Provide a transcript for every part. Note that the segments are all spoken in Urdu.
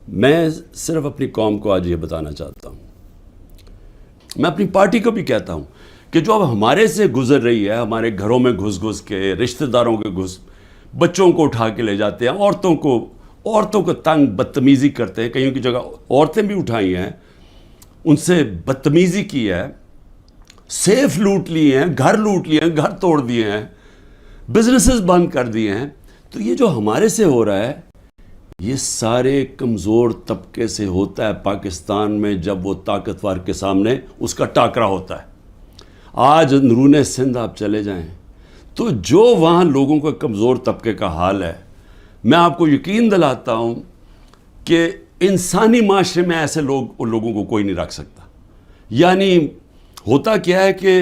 میں صرف اپنی قوم کو آج یہ بتانا چاہتا ہوں، میں اپنی پارٹی کو بھی کہتا ہوں کہ جو اب ہمارے سے گزر رہی ہے، ہمارے گھروں میں گھس گھس کے، رشتہ داروں کے بچوں کو اٹھا کے لے جاتے ہیں، عورتوں کو تنگ بدتمیزی کرتے ہیں، کہیں کی جگہ عورتیں بھی اٹھائی ہیں، ان سے بدتمیزی کی ہے، سیف لوٹ لیے ہیں، گھر لوٹ لیے ہیں، گھر توڑ دیے ہیں، بزنسز بند کر دیے ہیں۔ تو یہ جو ہمارے سے ہو رہا ہے، یہ سارے کمزور طبقے سے ہوتا ہے پاکستان میں، جب وہ طاقتور کے سامنے اس کا ٹاکرا ہوتا ہے۔ آج اندرون سندھ آپ چلے جائیں تو جو وہاں لوگوں کا کمزور طبقے کا حال ہے، میں آپ کو یقین دلاتا ہوں کہ انسانی معاشرے میں ایسے لوگوں کو کوئی نہیں رکھ سکتا۔ یعنی ہوتا کیا ہے کہ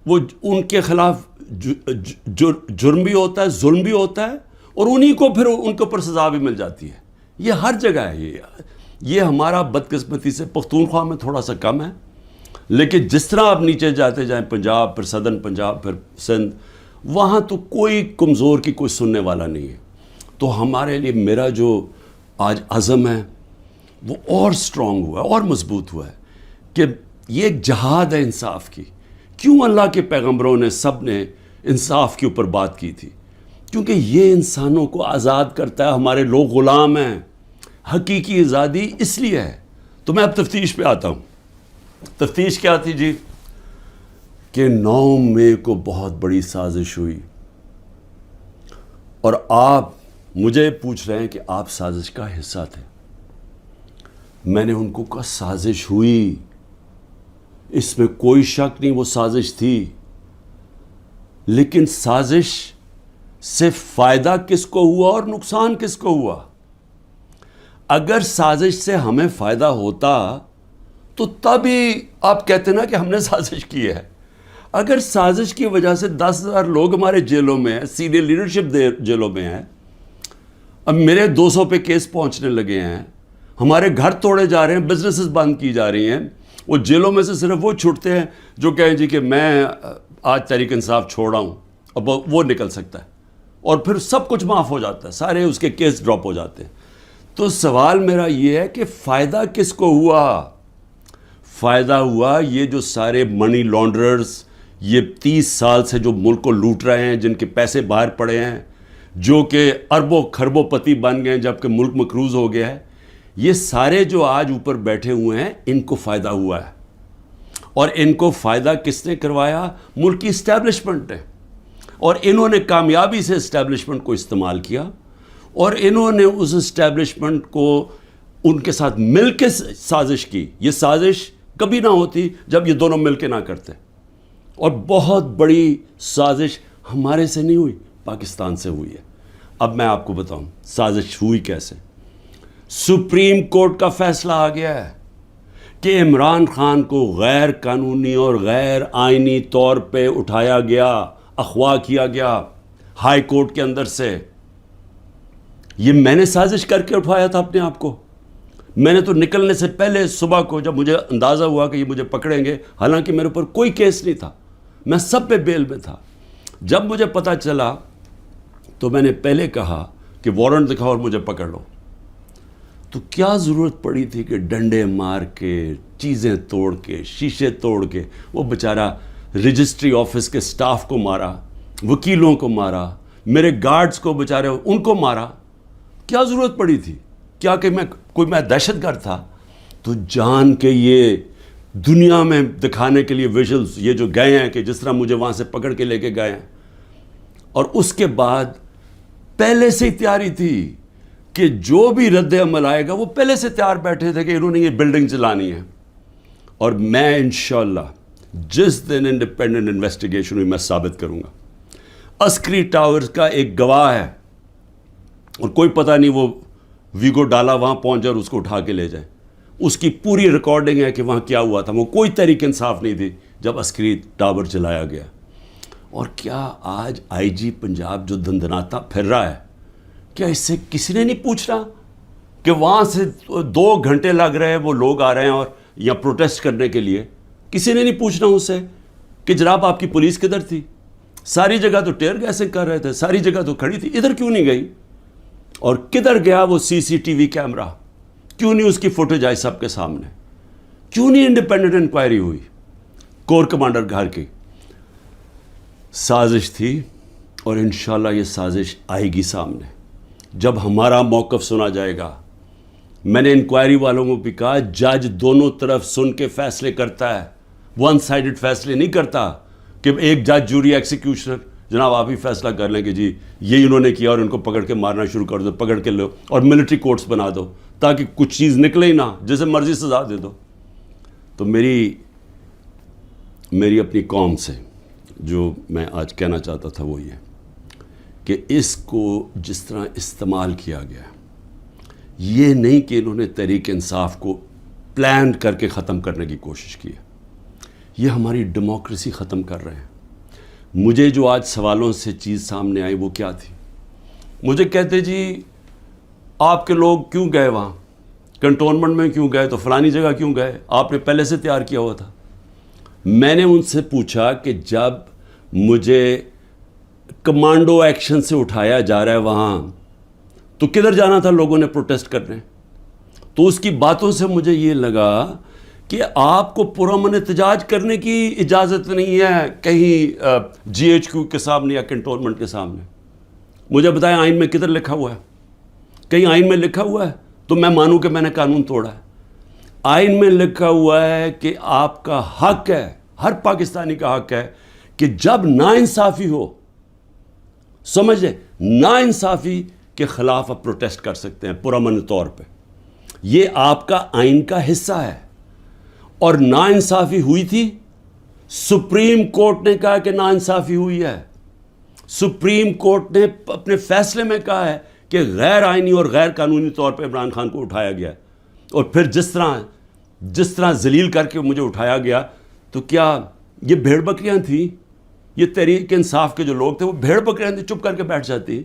وہ ان کے خلاف جرم بھی ہوتا ہے، ظلم بھی ہوتا ہے، اور انہی کو پھر ان کے اوپر سزا بھی مل جاتی ہے۔ یہ ہر جگہ ہے۔ یہ ہمارا بدقسمتی سے پختونخوا میں تھوڑا سا کم ہے، لیکن جس طرح آپ نیچے جاتے جائیں، پنجاب، پھر صدرن پنجاب، پھر سندھ، وہاں تو کوئی کمزور کی کوئی سننے والا نہیں ہے۔ تو ہمارے لیے میرا جو آج عزم ہے وہ اور سٹرونگ ہوا ہے، اور مضبوط ہوا ہے کہ یہ ایک جہاد ہے انصاف کی۔ کیوں اللہ کے پیغمبروں نے سب نے انصاف کے اوپر بات کی تھی؟ کیونکہ یہ انسانوں کو آزاد کرتا ہے۔ ہمارے لوگ غلام ہیں۔ حقیقی آزادی اس لیے ہے۔ تو میں اب تفتیش پہ آتا ہوں۔ تفتیش کیا تھی جی؟ کہ 9 مئی کو بہت بڑی سازش ہوئی، اور آپ مجھے پوچھ رہے ہیں کہ آپ سازش کا حصہ تھے۔ میں نے ان کو کہا سازش ہوئی، اس میں کوئی شک نہیں، وہ سازش تھی، لیکن سازش سے فائدہ کس کو ہوا اور نقصان کس کو ہوا؟ اگر سازش سے ہمیں فائدہ ہوتا تو تب ہی آپ کہتے نا کہ ہم نے سازش کی ہے۔ اگر سازش کی وجہ سے 10,000 لوگ ہمارے جیلوں میں ہیں، سینئر لیڈرشپ جیلوں میں ہیں، اب میرے 200 پہ کیس پہنچنے لگے ہیں، ہمارے گھر توڑے جا رہے ہیں، بزنسز بند کی جا رہی ہیں، وہ جیلوں میں سے صرف وہ چھوٹتے ہیں جو کہیں جی کہ میں آج تحریک انصاف چھوڑ رہا ہوں، اب وہ نکل سکتا ہے، اور پھر سب کچھ معاف ہو جاتا ہے، سارے اس کے کیس ڈراپ ہو جاتے ہیں۔ تو سوال میرا یہ ہے کہ فائدہ کس کو ہوا؟ فائدہ ہوا یہ جو سارے منی لانڈررز، یہ 30 سال سے جو ملک کو لوٹ رہے ہیں، جن کے پیسے باہر پڑے ہیں، جو کہ اربوں خربوں پتی بن گئے جبکہ ملک مقروض ہو گیا ہے، یہ سارے جو آج اوپر بیٹھے ہوئے ہیں، ان کو فائدہ ہوا ہے۔ اور ان کو فائدہ کس نے کروایا؟ ملک کی اسٹیبلشمنٹ نے۔ اور انہوں نے کامیابی سے اسٹیبلشمنٹ کو استعمال کیا، اور انہوں نے اس اسٹیبلشمنٹ کو ان کے ساتھ مل کے سازش کی۔ یہ سازش کبھی نہ ہوتی جب یہ دونوں مل کے نہ کرتے، اور بہت بڑی سازش ہمارے سے نہیں ہوئی، پاکستان سے ہوئی ہے۔ اب میں آپ کو بتاؤں سازش ہوئی کیسے۔ سپریم کورٹ کا فیصلہ آ گیا ہے کہ عمران خان کو غیر قانونی اور غیر آئینی طور پہ اٹھایا گیا، اغوا کیا گیا ہائی کورٹ کے اندر سے۔ یہ میں نے سازش کر کے اٹھوایا تھا اپنے آپ کو۔ میں نے تو نکلنے سے پہلے صبح کو جب مجھے اندازہ ہوا کہ یہ مجھے پکڑیں گے، حالانکہ میرے اوپر کوئی کیس نہیں تھا، میں سب پہ بیل میں تھا، جب مجھے پتہ چلا تو میں نے پہلے کہا کہ وارنٹ دکھاؤ اور مجھے پکڑ لو۔ تو کیا ضرورت پڑی تھی کہ ڈنڈے مار کے، چیزیں توڑ کے، شیشے توڑ کے، وہ بیچارہ رجسٹری آفس کے سٹاف کو مارا، وکیلوں کو مارا، میرے گارڈز کو بیچارے ان کو مارا؟ کیا ضرورت پڑی تھی؟ کیا کہ میں دہشت گرد تھا؟ تو جان کے یہ دنیا میں دکھانے کے لیے ویژلز یہ جو گئے ہیں کہ جس طرح مجھے وہاں سے پکڑ کے لے کے گئے ہیں، اور اس کے بعد پہلے سے ہی تیاری تھی کہ جو بھی رد عمل آئے گا وہ پہلے سے تیار بیٹھے تھے کہ انہوں نے یہ بلڈنگ چلانی ہے۔ اور میں انشاءاللہ جس دن انڈیپینڈنٹ انویسٹیگیشن ہوئی میں ثابت کروں گا۔ عسکری ٹاورز کا ایک گواہ ہے، اور کوئی پتہ نہیں وہ ویگو ڈالا وہاں پہنچ جائے اور اس کو اٹھا کے لے جائیں، اس کی پوری ریکارڈنگ ہے کہ وہاں کیا ہوا تھا۔ وہ کوئی تحریک انصاف نہیں تھی جب عسکری ٹاور چلایا گیا۔ اور کیا آج آئی جی پنجاب جو دندناتا پھر رہا ہے، کیا اس سے کسی نے نہیں پوچھ رہا کہ وہاں سے 2 گھنٹے لگ رہے ہیں، وہ لوگ آ رہے ہیں اور یا پروٹیسٹ کرنے کے لیے؟ کسی نے نہیں پوچھنا اس سے کہ جناب آپ کی پولیس کدھر تھی؟ ساری جگہ تو ٹیئر گیسنگ کر رہے تھے، ساری جگہ تو کھڑی تھی، ادھر کیوں نہیں گئی؟ اور کدھر گیا وہ سی سی ٹی وی کیمرہ؟ کیوں نہیں اس کی فوٹیج آئی سب کے سامنے؟ کیوں نہیں انڈیپینڈنٹ انکوائری ہوئی؟ کور کمانڈر گھر کی سازش تھی، اور انشاءاللہ یہ سازش آئے گی سامنے جب ہمارا موقف سنا جائے گا۔ میں نے انکوائری والوں کو بھی کہا جج دونوں طرف سن کے فیصلے کرتا ہے، ون سائیڈڈ فیصلے نہیں کرتا کہ ایک جج جوری ایکسیکیوشنر جناب آپ ہی فیصلہ کر لیں کہ جی یہ انہوں نے کیا اور ان کو پکڑ کے مارنا شروع کر دو، پکڑ کے لو اور ملٹری کورٹس بنا دو تاکہ کچھ چیز نکلے ہی نہ، جیسے مرضی سزا دے دو۔ تو میری اپنی قوم سے جو میں آج کہنا چاہتا تھا وہ یہ کہ اس کو جس طرح استعمال کیا گیا، یہ نہیں کہ انہوں نے تحریک انصاف کو پلان کر کے ختم کرنے کی کوشش کی ہے، یہ ہماری ڈیموکریسی ختم کر رہے ہیں۔ مجھے جو آج سوالوں سے چیز سامنے آئی وہ کیا تھی؟ مجھے کہتے جی آپ کے لوگ کیوں گئے وہاں، کنٹونمنٹ میں کیوں گئے، تو فلانی جگہ کیوں گئے، آپ نے پہلے سے تیار کیا ہوا تھا۔ میں نے ان سے پوچھا کہ جب مجھے کمانڈو ایکشن سے اٹھایا جا رہا ہے وہاں تو کدھر جانا تھا لوگوں نے پروٹیسٹ کرنے؟ تو اس کی باتوں سے مجھے یہ لگا کہ آپ کو پرامن احتجاج کرنے کی اجازت نہیں ہے کہیں جی ایچ کیو کے سامنے یا کنٹونمنٹ کے سامنے۔ مجھے بتائیں آئین میں کدھر لکھا ہوا ہے؟ کہیں آئین میں لکھا ہوا ہے تو میں مانوں کہ میں نے قانون توڑا ہے۔ آئین میں لکھا ہوا ہے کہ آپ کا حق ہے، ہر پاکستانی کا حق ہے کہ جب ناانصافی ہو، سمجھے، ناانصافی کے خلاف آپ پروٹیسٹ کر سکتے ہیں پرامن طور پہ، یہ آپ کا آئین کا حصہ ہے۔ اور ناانصافی ہوئی تھی، سپریم کورٹ نے کہا کہ ناانصافی ہوئی ہے، سپریم کورٹ نے اپنے فیصلے میں کہا ہے کہ غیر آئینی اور غیر قانونی طور پہ عمران خان کو اٹھایا گیا، اور پھر جس طرح ذلیل کر کے مجھے اٹھایا گیا، تو کیا یہ بھیڑ بکریاں تھیں؟ یہ تحریک انصاف کے جو لوگ تھے وہ بھیڑ بکریاں تھیں، چپ کر کے بیٹھ جاتی؟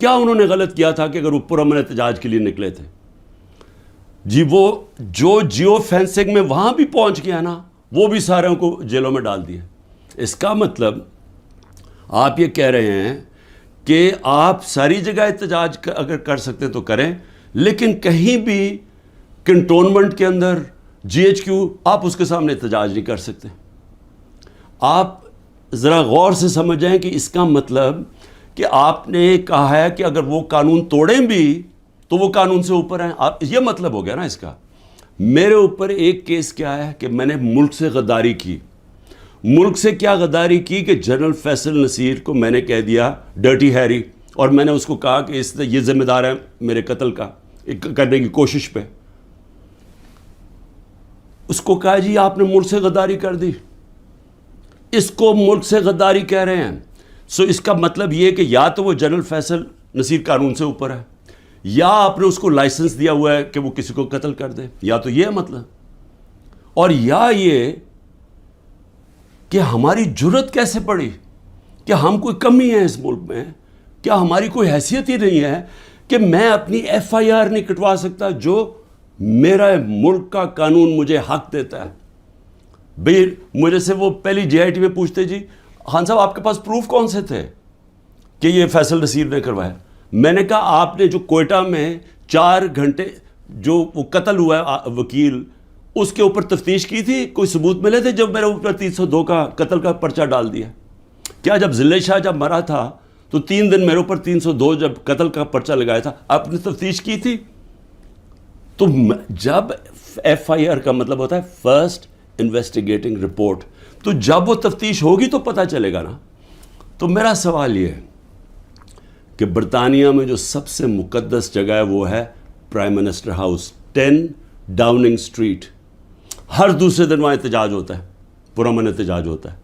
کیا انہوں نے غلط کیا تھا کہ اگر وہ پرامن احتجاج کے لیے نکلے تھے؟ جی وہ جو جیو فینسنگ میں وہاں بھی پہنچ گیا نا، وہ بھی ساروں کو جیلوں میں ڈال دیا۔ اس کا مطلب آپ یہ کہہ رہے ہیں کہ آپ ساری جگہ احتجاج اگر کر سکتے تو کریں، لیکن کہیں بھی کنٹونمنٹ کے اندر جی ایچ کیو آپ اس کے سامنے احتجاج نہیں کر سکتے۔ آپ ذرا غور سے سمجھ جائیں کہ اس کا مطلب کہ آپ نے کہا ہے کہ اگر وہ قانون توڑیں بھی تو وہ قانون سے اوپر ہیں، یہ مطلب ہو گیا نا اس کا۔ میرے اوپر ایک کیس کیا ہے کہ میں نے ملک سے غداری کی۔ ملک سے کیا غداری کی کہ جنرل فیصل نصیر کو میں نے کہہ دیا ڈرٹی ہیری، اور میں نے اس کو کہا کہ یہ ذمہ دار ہے میرے قتل کا کرنے کی کوشش پہ۔ اس کو کہا جی آپ نے ملک سے غداری کر دی، اس کو ملک سے غداری کہہ رہے ہیں۔ سو اس کا مطلب یہ کہ یا تو وہ جنرل فیصل نصیر قانون سے اوپر ہے، یا آپ نے اس کو لائسنس دیا ہوا ہے کہ وہ کسی کو قتل کر دے، یا تو یہ مطلب، اور یا یہ کہ ہماری جرت کیسے پڑی، کہ ہم کوئی کمی ہے اس ملک میں، کیا ہماری کوئی حیثیت ہی نہیں ہے کہ میں اپنی ایف آئی آر نہیں کٹوا سکتا جو میرا ملک کا قانون مجھے حق دیتا ہے؟ بھئی مجھے سے وہ پہلی جے آئی ٹی میں پوچھتے جی خان صاحب آپ کے پاس پروف کون سے تھے کہ یہ فیصل نصیر نے کروایا؟ میں نے کہا آپ نے جو کوئٹہ میں 4 گھنٹے جو وہ قتل ہوا ہے وکیل، اس کے اوپر تفتیش کی تھی؟ کوئی ثبوت ملے تھے جب میرے اوپر 302 کا قتل کا پرچہ ڈال دیا؟ کیا جب ضلع شاہ جب مرا تھا تو 3 دن میرے اوپر 302 جب قتل کا پرچہ لگایا تھا، آپ نے تفتیش کی تھی؟ تو جب ایف آئی آر کا مطلب ہوتا ہے فرسٹ انویسٹیگیٹنگ رپورٹ، تو جب وہ تفتیش ہوگی تو پتہ چلے گا نا۔ تو میرا سوال یہ ہے کہ برطانیہ میں جو سب سے مقدس جگہ ہے وہ ہے prime minister house, 10 Downing street. ہر دوسرے دن وہاں احتجاج ہوتا ہے، پرامن احتجاج ہوتا ہے،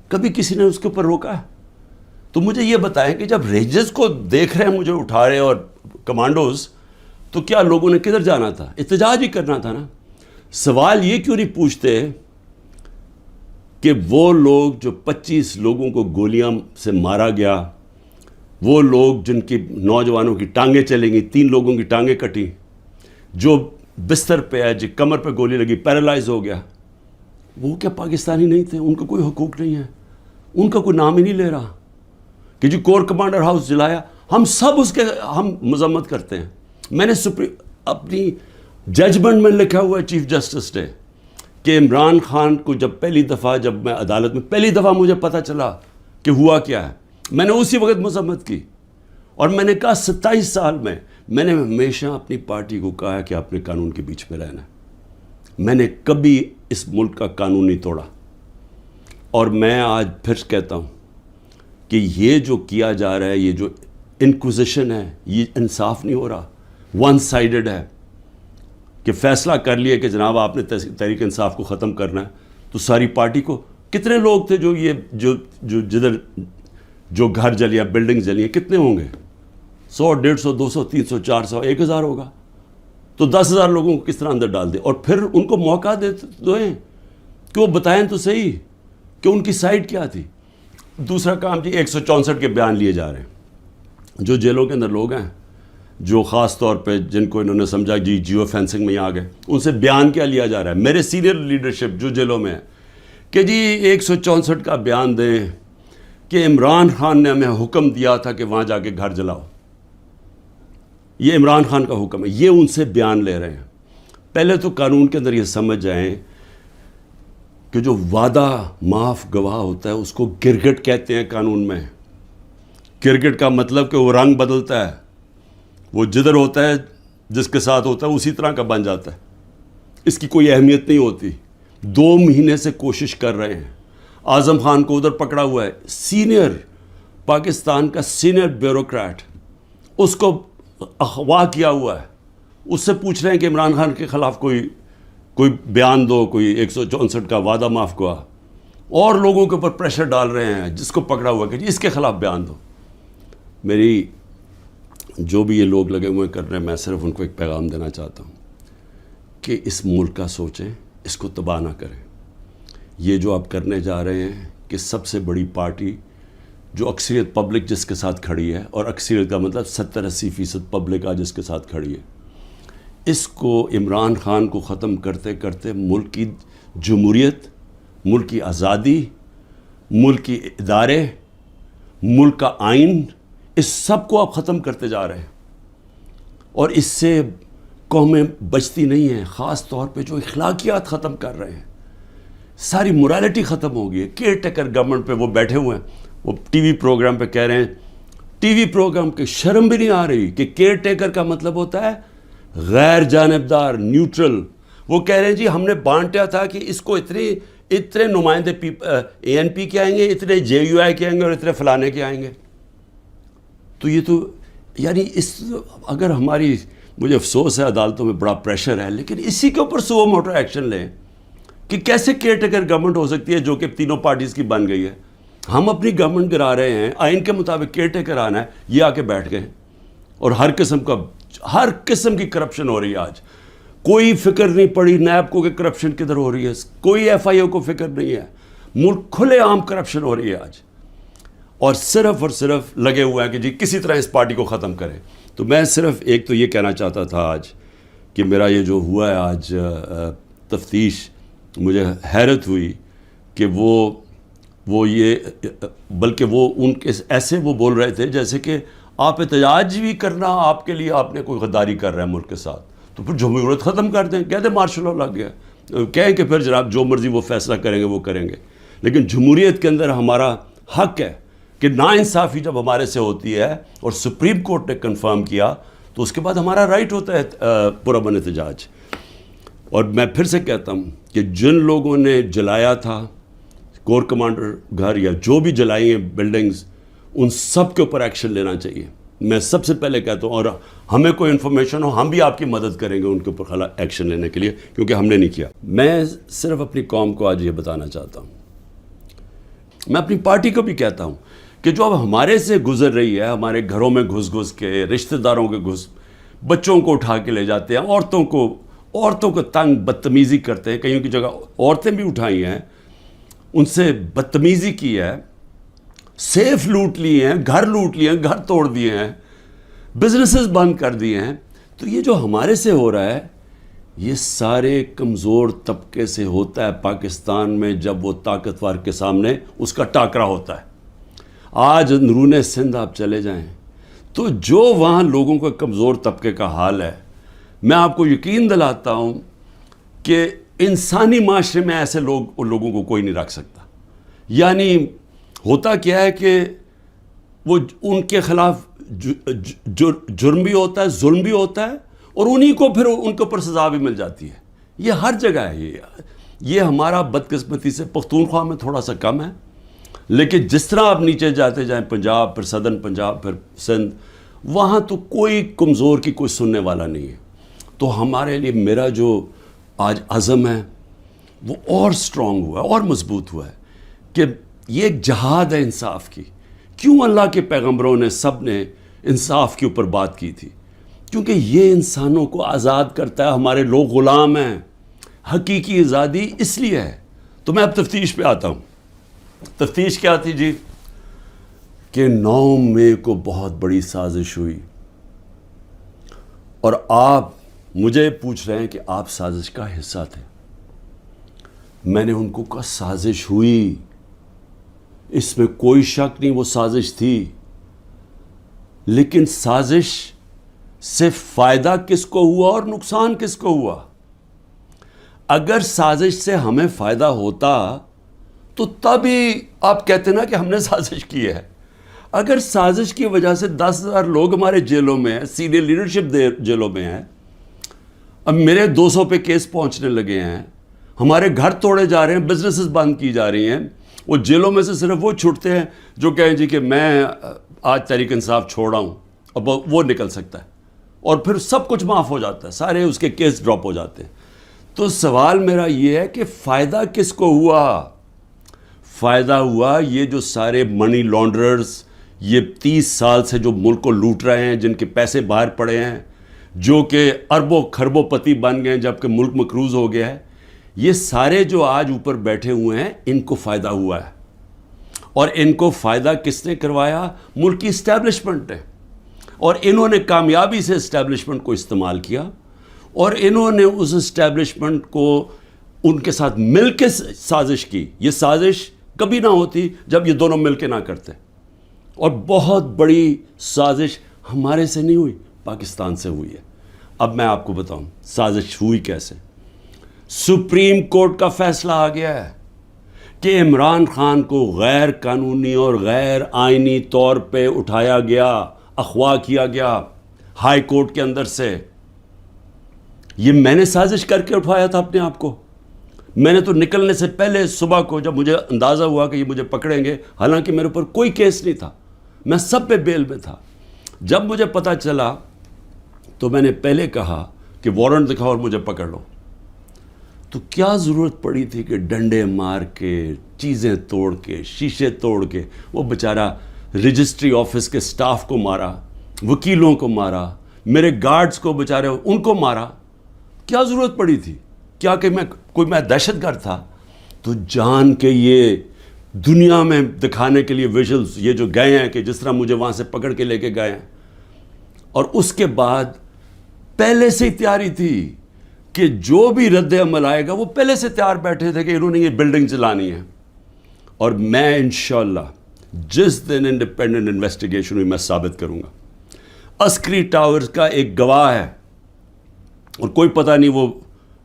کبھی کسی نے اس کے اوپر روکا ہے؟ تو مجھے یہ بتائیں کہ جب رینجرز کو دیکھ رہے ہیں مجھے اٹھا رہے اور کمانڈوز، تو کیا لوگوں نے کدھر جانا تھا؟ احتجاج ہی کرنا تھا نا۔ سوال یہ کیوں نہیں پوچھتے کہ وہ لوگ جو 25 لوگوں کو گولیاں سے مارا گیا، وہ لوگ جن کی نوجوانوں کی ٹانگیں چلیں گی، 3 لوگوں کی ٹانگیں کٹی، جو بستر پہ ہے، جو کمر پہ گولی لگی پیرالائز ہو گیا، وہ کیا پاکستانی نہیں تھے؟ ان کو کوئی حقوق نہیں ہے؟ ان کا کوئی نام ہی نہیں لے رہا کہ جی کور کمانڈر ہاؤس جلایا؟ ہم سب اس کے ہم مذمت کرتے ہیں۔ میں نے اپنی ججمنٹ میں لکھا ہوا ہے چیف جسٹس نے کہ عمران خان کو جب میں عدالت میں پہلی دفعہ مجھے پتہ چلا کہ ہوا کیا ہے، میں نے اسی وقت مذمت کی، اور میں نے کہا 27 سال میں نے ہمیشہ اپنی پارٹی کو کہا ہے کہ آپ نے قانون کے بیچ میں رہنا ہے، میں نے کبھی اس ملک کا قانون نہیں توڑا، اور میں آج پھر کہتا ہوں کہ یہ جو کیا جا رہا ہے، یہ جو انکوزیشن ہے، یہ انصاف نہیں ہو رہا، ون سائیڈڈ ہے، کہ فیصلہ کر لیا کہ جناب آپ نے تحریک انصاف کو ختم کرنا ہے، تو ساری پارٹی کو، کتنے لوگ تھے جو گھر جلیا، بلڈنگ جلی، کتنے ہوں گے؟ 100 150 200 300 400 1000 ہوگا، تو 10,000 لوگوں کو کس طرح اندر ڈال دیں، اور پھر ان کو موقع دیں کہ وہ بتائیں تو صحیح کہ ان کی سائڈ کیا تھی۔ دوسرا کام جی 164 کے بیان لیے جا رہے ہیں، جو جیلوں کے اندر لوگ ہیں، جو خاص طور پہ جن کو انہوں نے سمجھا جی جیو فینسنگ میں آ گئے، ان سے بیان کیا لیا جا رہا ہے، میرے سینئر لیڈرشپ جو جیلوں میں ہے، کہ جی 164 کا بیان دیں کہ عمران خان نے ہمیں حکم دیا تھا کہ وہاں جا کے گھر جلاؤ، یہ عمران خان کا حکم ہے، یہ ان سے بیان لے رہے ہیں۔ پہلے تو قانون کے اندر یہ سمجھ جائیں کہ جو وعدہ معاف گواہ ہوتا ہے اس کو گرگٹ کہتے ہیں قانون میں۔ گرگٹ کا مطلب کہ وہ رنگ بدلتا ہے، وہ جدھر ہوتا ہے جس کے ساتھ ہوتا ہے اسی طرح کا بن جاتا ہے، اس کی کوئی اہمیت نہیں ہوتی۔ 2 مہینے سے کوشش کر رہے ہیں، اعظم خان کو ادھر پکڑا ہوا ہے، سینئر پاکستان کا سینئر بیوروکریٹ، اس کو اغوا کیا ہوا ہے، اس سے پوچھ رہے ہیں کہ عمران خان کے خلاف کوئی بیان دو، کوئی 164 کا وعدہ معاف گواہ، اور لوگوں کے اوپر پریشر ڈال رہے ہیں جس کو پکڑا ہوا کہ جی اس کے خلاف بیان دو۔ میری جو بھی یہ لوگ لگے ہوئے کرنے، میں صرف ان کو ایک پیغام دینا چاہتا ہوں کہ اس ملک کا سوچیں، اس کو تباہ نہ کریں۔ یہ جو آپ کرنے جا رہے ہیں کہ سب سے بڑی پارٹی جو اکثریت پبلک جس کے ساتھ کھڑی ہے، اور اکثریت کا مطلب 70-80% پبلک آج جس کے ساتھ کھڑی ہے، اس کو عمران خان کو ختم کرتے کرتے ملک کی جمہوریت، ملک کی آزادی، ملک کی ادارے، ملک کا آئین، اس سب کو آپ ختم کرتے جا رہے ہیں، اور اس سے قومیں بچتی نہیں ہیں، خاص طور پہ جو اخلاقیات ختم کر رہے ہیں، ساری morality ختم ہو گئی ہے۔ کیئر ٹیکر گورنمنٹ پہ وہ بیٹھے ہوئے ہیں، وہ ٹی وی پروگرام پہ کہہ رہے ہیں، ٹی وی پروگرام کے شرم بھی نہیں آ رہی کہ کیئر ٹیکر کا مطلب ہوتا ہے غیر جانبدار، نیوٹرل۔ وہ کہہ رہے ہیں جی ہم نے بانٹا تھا کہ اس کو اتنے نمائندے ANP کے آئیں گے، اتنے JUI کے آئیں گے، اور اتنے فلانے کے آئیں گے۔ تو یہ تو یعنی اگر ہماری، مجھے افسوس ہے عدالتوں میں بڑا پریشر ہے، لیکن اسی کے اوپر سو موٹر ایکشن لیں کہ کیسے کیئر ٹیکر گورنمنٹ ہو سکتی ہے جو کہ تینوں پارٹیز کی بن گئی ہے۔ ہم اپنی گورنمنٹ گرا رہے ہیں، آئین کے مطابق کیئر ٹیکر آنا ہے، یہ آ کے بیٹھ گئے، اور ہر قسم کی کرپشن ہو رہی ہے آج۔ کوئی فکر نہیں پڑی نیب کو کہ کرپشن کدھر ہو رہی ہے، کوئی FIO کو فکر نہیں ہے، ملک کھلے عام کرپشن ہو رہی ہے آج، اور صرف لگے ہوئے ہیں کہ جی کسی طرح اس پارٹی کو ختم کریں۔ تو میں صرف ایک تو یہ کہنا چاہتا تھا آج کہ میرا یہ جو ہوا ہے آج تفتیش، مجھے حیرت ہوئی کہ وہ یہ، بلکہ وہ ان کے ایسے وہ بول رہے تھے جیسے کہ آپ احتجاج بھی کرنا آپ کے لیے، آپ نے کوئی غداری کر رہا ہے ملک کے ساتھ، تو پھر جمہوریت ختم کر دیں، کہہ دیں مارشل لا لگ گیا، کہیں کہ پھر جناب جو مرضی وہ فیصلہ کریں گے وہ کریں گے۔ لیکن جمہوریت کے اندر ہمارا حق ہے کہ ناانصافی جب ہمارے سے ہوتی ہے اور سپریم کورٹ نے کنفرم کیا تو اس کے بعد ہمارا رائٹ ہوتا ہے پرامن احتجاج۔ اور میں پھر سے کہتا ہوں کہ جن لوگوں نے جلایا تھا کور کمانڈر گھر یا جو بھی جلائی ہیں بلڈنگز، ان سب کے اوپر ایکشن لینا چاہیے۔ میں سب سے پہلے کہتا ہوں، اور ہمیں کوئی انفارمیشن ہو ہم بھی آپ کی مدد کریں گے ان کے اوپر ایکشن لینے کے لیے، کیونکہ ہم نے نہیں کیا۔ میں صرف اپنی قوم کو آج یہ بتانا چاہتا ہوں، میں اپنی پارٹی کو بھی کہتا ہوں کہ جو اب ہمارے سے گزر رہی ہے، ہمارے گھروں میں گھس کے، رشتہ داروں کے بچوں کو اٹھا کے لے جاتے ہیں، عورتوں کو تنگ بدتمیزی کرتے ہیں، کہیں کی جگہ عورتیں بھی اٹھائی ہیں، ان سے بدتمیزی کی ہے، سیف لوٹ لیے ہیں، گھر لوٹ لیے ہیں، گھر توڑ دیے ہیں، بزنسز بند کر دیے ہیں۔ تو یہ جو ہمارے سے ہو رہا ہے یہ سارے کمزور طبقے سے ہوتا ہے پاکستان میں، جب وہ طاقتور کے سامنے اس کا ٹاکرا ہوتا ہے۔ آج اندرون سندھ آپ چلے جائیں تو جو وہاں لوگوں کا کمزور طبقے کا حال ہے، میں آپ کو یقین دلاتا ہوں کہ انسانی معاشرے میں ایسے لوگوں کو کوئی نہیں رکھ سکتا. یعنی ہوتا کیا ہے کہ وہ ان کے خلاف جرم بھی ہوتا ہے, ظلم بھی ہوتا ہے, اور انہی کو پھر ان کے اوپر سزا بھی مل جاتی ہے. یہ ہر جگہ ہے. یہ ہمارا بدقسمتی سے پختونخوا میں تھوڑا سا کم ہے, لیکن جس طرح آپ نیچے جاتے جائیں, پنجاب, پھر صدرن پنجاب, پھر سندھ, وہاں تو کوئی کمزور کی کوئی سننے والا نہیں ہے. تو ہمارے لیے میرا جو آج عزم ہے وہ اور سٹرونگ ہوا ہے, اور مضبوط ہوا ہے کہ یہ ایک جہاد ہے انصاف کی. کیوں اللہ کے پیغمبروں نے سب نے انصاف کے اوپر بات کی تھی؟ کیونکہ یہ انسانوں کو آزاد کرتا ہے. ہمارے لوگ غلام ہیں. حقیقی آزادی اس لیے ہے. تو میں اب تفتیش پہ آتا ہوں. تفتیش کیا تھی جی؟ کہ 9 مئی کو بہت بڑی سازش ہوئی, اور آپ مجھے پوچھ رہے ہیں کہ آپ سازش کا حصہ تھے. میں نے ان کو کہا سازش ہوئی, اس میں کوئی شک نہیں, وہ سازش تھی. لیکن سازش سے فائدہ کس کو ہوا اور نقصان کس کو ہوا؟ اگر سازش سے ہمیں فائدہ ہوتا تو تبھی آپ کہتے نا کہ ہم نے سازش کی ہے. اگر سازش کی وجہ سے 10,000 لوگ ہمارے جیلوں میں ہیں, سینئر لیڈرشپ جیلوں میں ہے, اب میرے 200 پہ کیس پہنچنے لگے ہیں, ہمارے گھر توڑے جا رہے ہیں, بزنسز بند کی جا رہی ہیں, وہ جیلوں میں سے صرف وہ چھوٹتے ہیں جو کہیں جی کہ میں آج تحریک انصاف چھوڑا ہوں, اب وہ نکل سکتا ہے, اور پھر سب کچھ معاف ہو جاتا ہے, سارے اس کے کیس ڈراپ ہو جاتے ہیں. تو سوال میرا یہ ہے کہ فائدہ کس کو ہوا؟ فائدہ ہوا یہ جو سارے منی لانڈررز, یہ 30 سال سے جو ملک کو لوٹ رہے ہیں, جن کے پیسے باہر پڑے ہیں, جو کہ اربوں کھربوں پتی بن گئے ہیں جبکہ ملک مقروض ہو گیا ہے, یہ سارے جو آج اوپر بیٹھے ہوئے ہیں, ان کو فائدہ ہوا ہے. اور ان کو فائدہ کس نے کروایا؟ ملک کی اسٹیبلشمنٹ ہے. اور انہوں نے کامیابی سے اسٹیبلشمنٹ کو استعمال کیا, اور انہوں نے اس اسٹیبلشمنٹ کو ان کے ساتھ مل کے سازش کی. یہ سازش کبھی نہ ہوتی جب یہ دونوں مل کے نہ کرتے. اور بہت بڑی سازش ہمارے سے نہیں ہوئی, پاکستان سے ہوئی ہے. اب میں آپ کو بتاؤں سازش ہوئی کیسے. سپریم کورٹ کا فیصلہ آ گیا ہے کہ عمران خان کو غیر قانونی اور غیر آئینی طور پہ اٹھایا گیا, اغوا کیا گیا ہائی کورٹ کے اندر سے. یہ میں نے سازش کر کے اٹھایا تھا اپنے آپ کو. میں نے تو نکلنے سے پہلے صبح کو جب مجھے اندازہ ہوا کہ یہ مجھے پکڑیں گے, حالانکہ میرے اوپر کوئی کیس نہیں تھا, میں سب پہ بیل میں تھا, جب مجھے پتہ چلا تو میں نے پہلے کہا کہ وارنٹ دکھاؤ اور مجھے پکڑ لو. تو کیا ضرورت پڑی تھی کہ ڈنڈے مار کے, چیزیں توڑ کے, شیشے توڑ کے, وہ بیچارہ رجسٹری آفس کے سٹاف کو مارا, وکیلوں کو مارا, میرے گارڈز کو بیچارے ان کو مارا. کیا ضرورت پڑی تھی؟ کیا کہ میں دہشت گرد تھا؟ تو جان کے یہ دنیا میں دکھانے کے لیے ویژلز یہ جو گئے ہیں کہ جس طرح مجھے وہاں سے پکڑ کے لے کے گئے ہیں. اور اس کے بعد پہلے سے ہی تیاری تھی کہ جو بھی رد عمل آئے گا, وہ پہلے سے تیار بیٹھے تھے کہ انہوں نے یہ بلڈنگ چلانی ہے. اور میں انشاءاللہ جس دن انڈیپینڈنٹ انویسٹیگیشن ہوئی میں ثابت کروں گا. عسکری ٹاورز کا ایک گواہ ہے, اور کوئی پتہ نہیں وہ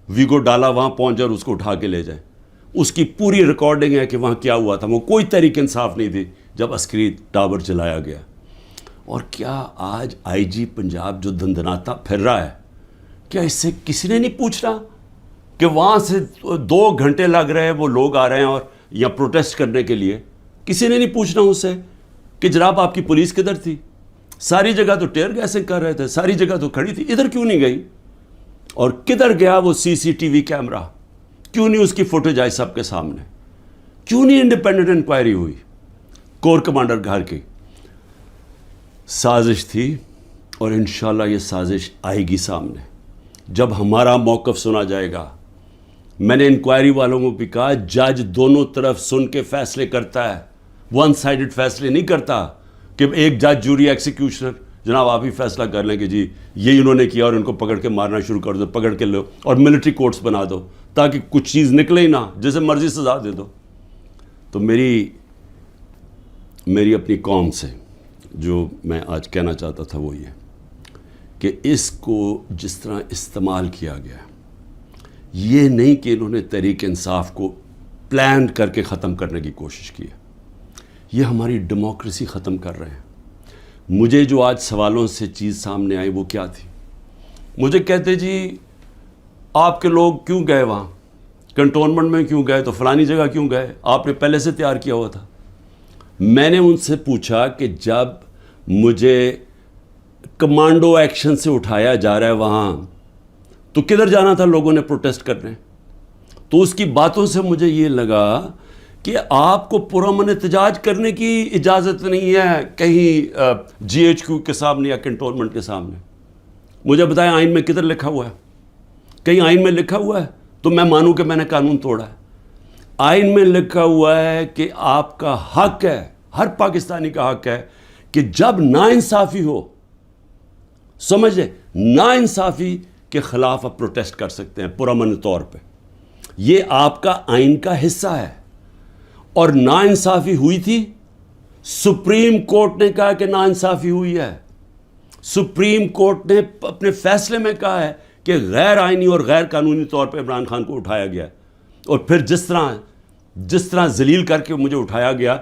ویگو ڈالا وہاں پہنچ جائے اور اس کو اٹھا کے لے جائے. اس کی پوری ریکارڈنگ ہے کہ وہاں کیا ہوا تھا. وہ کوئی تحریک انصاف نہیں تھی جب عسکری ٹاور چلایا گیا. اور کیا آج آئی جی پنجاب جو دندناتا پھر رہا ہے, کیا اس سے کسی نے نہیں پوچھ رہا کہ وہاں سے 2 گھنٹے لگ رہے ہیں, وہ لوگ آ رہے ہیں اور یا پروٹیسٹ کرنے کے لیے, کسی نے نہیں پوچھنا اس سے کہ جناب آپ کی پولیس کدھر تھی؟ ساری جگہ تو ٹیئر گیسنگ کر رہے تھے, ساری جگہ تو کھڑی تھی, ادھر کیوں نہیں گئی؟ اور کدھر گیا وہ CCTV کیمرہ؟ کیوں نہیں اس کی فوٹیج آئی سب کے سامنے؟ کیوں نہیں انڈیپینڈنٹ انکوائری ہوئی کور کمانڈر گھر کی؟ سازش تھی, اور انشاءاللہ یہ سازش آئے گی سامنے جب ہمارا موقف سنا جائے گا. میں نے انکوائری والوں کو بھی کہا جج دونوں طرف سن کے فیصلے کرتا ہے, ون سائیڈڈ فیصلے نہیں کرتا کہ ایک جج جوری ایکسیکیوشنر جناب آپ ہی فیصلہ کر لیں کہ جی یہ انہوں نے کیا اور ان کو پکڑ کے مارنا شروع کر دو, پکڑ کے لو اور ملٹری کورٹس بنا دو تاکہ کچھ چیز نکلے ہی نہ, جیسے مرضی سزا دے دو. تو میری اپنی قوم سے جو میں آج کہنا چاہتا تھا وہ یہ کہ اس کو جس طرح استعمال کیا گیا، یہ نہیں کہ انہوں نے تحریک انصاف کو پلان کر کے ختم کرنے کی کوشش کی ہے، یہ ہماری ڈیموکریسی ختم کر رہے ہیں۔ مجھے جو آج سوالوں سے چیز سامنے آئی وہ کیا تھی؟ مجھے کہتے جی آپ کے لوگ کیوں گئے وہاں، کنٹونمنٹ میں کیوں گئے، تو فلانی جگہ کیوں گئے، آپ نے پہلے سے تیار کیا ہوا تھا۔ میں نے ان سے پوچھا کہ جب مجھے کمانڈو ایکشن سے اٹھایا جا رہا ہے وہاں، تو کدھر جانا تھا لوگوں نے پروٹیسٹ کرنے؟ تو اس کی باتوں سے مجھے یہ لگا کہ آپ کو پرامن احتجاج کرنے کی اجازت نہیں ہے کہیں جی ایچ کیو کے سامنے یا کنٹونمنٹ کے سامنے۔ مجھے بتائیں آئین میں کدھر لکھا ہوا ہے؟ کہیں آئین میں لکھا ہوا ہے تو میں مانوں کہ میں نے قانون توڑا ہے۔ آئین میں لکھا ہوا ہے کہ آپ کا حق ہے، ہر پاکستانی کا حق ہے کہ جب ناانصافی ہو، سمجھے، ناانصافی کے خلاف آپ پروٹیسٹ کر سکتے ہیں پرامن طور پہ، یہ آپ کا آئین کا حصہ ہے۔ اور ناانصافی ہوئی تھی، سپریم کورٹ نے کہا کہ ناانصافی ہوئی ہے، سپریم کورٹ نے اپنے فیصلے میں کہا ہے کہ غیر آئینی اور غیر قانونی طور پہ عمران خان کو اٹھایا گیا، اور پھر جس طرح ذلیل کر کے مجھے اٹھایا گیا،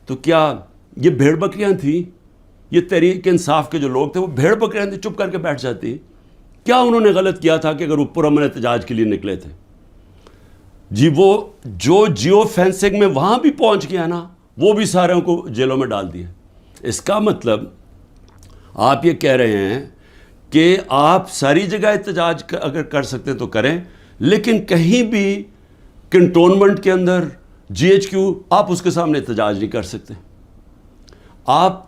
تو کیا یہ بھیڑ بکریاں تھیں؟ یہ تحریک انصاف کے جو لوگ تھے وہ بھیڑ بکریاں تھیں، چپ کر کے بیٹھ جاتی؟ کیا انہوں نے غلط کیا تھا کہ اگر وہ پرامن احتجاج کے لیے نکلے تھے؟ جی وہ جو جیو فینسنگ میں وہاں بھی پہنچ گیا نا، وہ بھی ساروں کو جیلوں میں ڈال دیا۔ اس کا مطلب آپ یہ کہہ رہے ہیں کہ آپ ساری جگہ احتجاج اگر کر سکتے ہیں تو کریں، لیکن کہیں بھی کنٹونمنٹ کے اندر جی ایچ کیو آپ اس کے سامنے احتجاج نہیں کر سکتے۔ آپ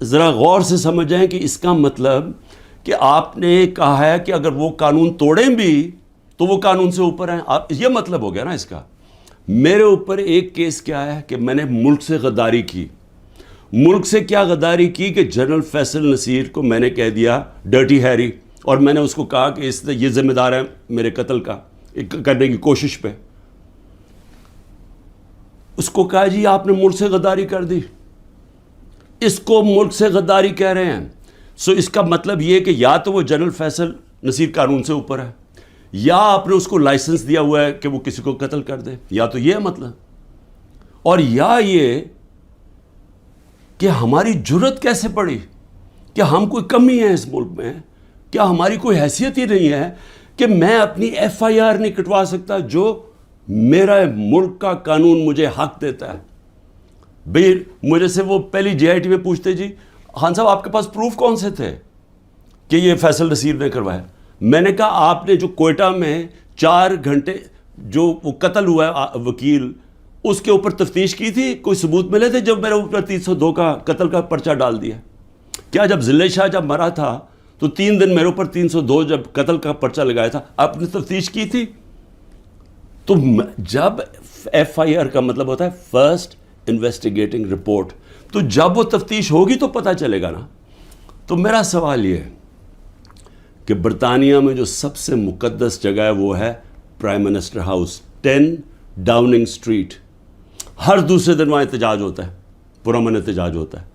ذرا غور سے سمجھیں کہ اس کا مطلب کہ آپ نے کہا ہے کہ اگر وہ قانون توڑیں بھی تو وہ قانون سے اوپر ہیں، یہ مطلب ہو گیا نا اس کا۔ میرے اوپر ایک کیس کیا ہے کہ میں نے ملک سے غداری کی۔ ملک سے کیا غداری کی کہ جنرل فیصل نصیر کو میں نے کہہ دیا ڈرٹی ہیری، اور میں نے اس کو کہا کہ یہ ذمہ دار ہے میرے قتل کا کرنے کی کوشش پہ۔ اس کو کہا جی آپ نے ملک سے غداری کر دی، اس کو ملک سے غداری کہہ رہے ہیں۔ سو اس کا مطلب یہ کہ یا تو وہ جنرل فیصل نصیر قانون سے اوپر ہے، یا آپ نے اس کو لائسنس دیا ہوا ہے کہ وہ کسی کو قتل کر دے، یا تو یہ مطلب، اور یا یہ کہ ہماری جرت کیسے پڑی، کہ ہم کوئی کمی ہے اس ملک میں، کیا ہماری کوئی حیثیت ہی نہیں ہے کہ میں اپنی ایف آئی آر نہیں کٹوا سکتا جو میرا ملک کا قانون مجھے حق دیتا ہے؟ بھئی مجھے سے وہ پہلی جے آئی ٹی میں پوچھتے جی خان صاحب آپ کے پاس پروف کون سے تھے کہ یہ فیصل نصیر نے کروایا؟ میں نے کہا آپ نے جو کوئٹہ میں 4 گھنٹے جو وہ قتل ہوا ہے وکیل، اس کے اوپر تفتیش کی تھی؟ کوئی ثبوت ملے تھے جب میرے اوپر 302 کا قتل کا پرچہ ڈال دیا؟ کیا جب ضلع شاہ جب مرا تھا تو 3 دن میرے اوپر 302 جب قتل کا پرچہ لگایا تھا، آپ نے تفتیش کی تھی؟ تو جب ایف آئی آر کا مطلب ہوتا ہے فرسٹ انویسٹیگیٹنگ رپورٹ، تو جب وہ تفتیش ہوگی تو پتہ چلے گا نا۔ تو میرا سوال یہ ہے کہ برطانیہ میں جو سب سے مقدس جگہ ہے وہ ہے prime minister house, 10 Downing street. ہر دوسرے دن وہاں احتجاج ہوتا ہے، پرامن احتجاج ہوتا ہے،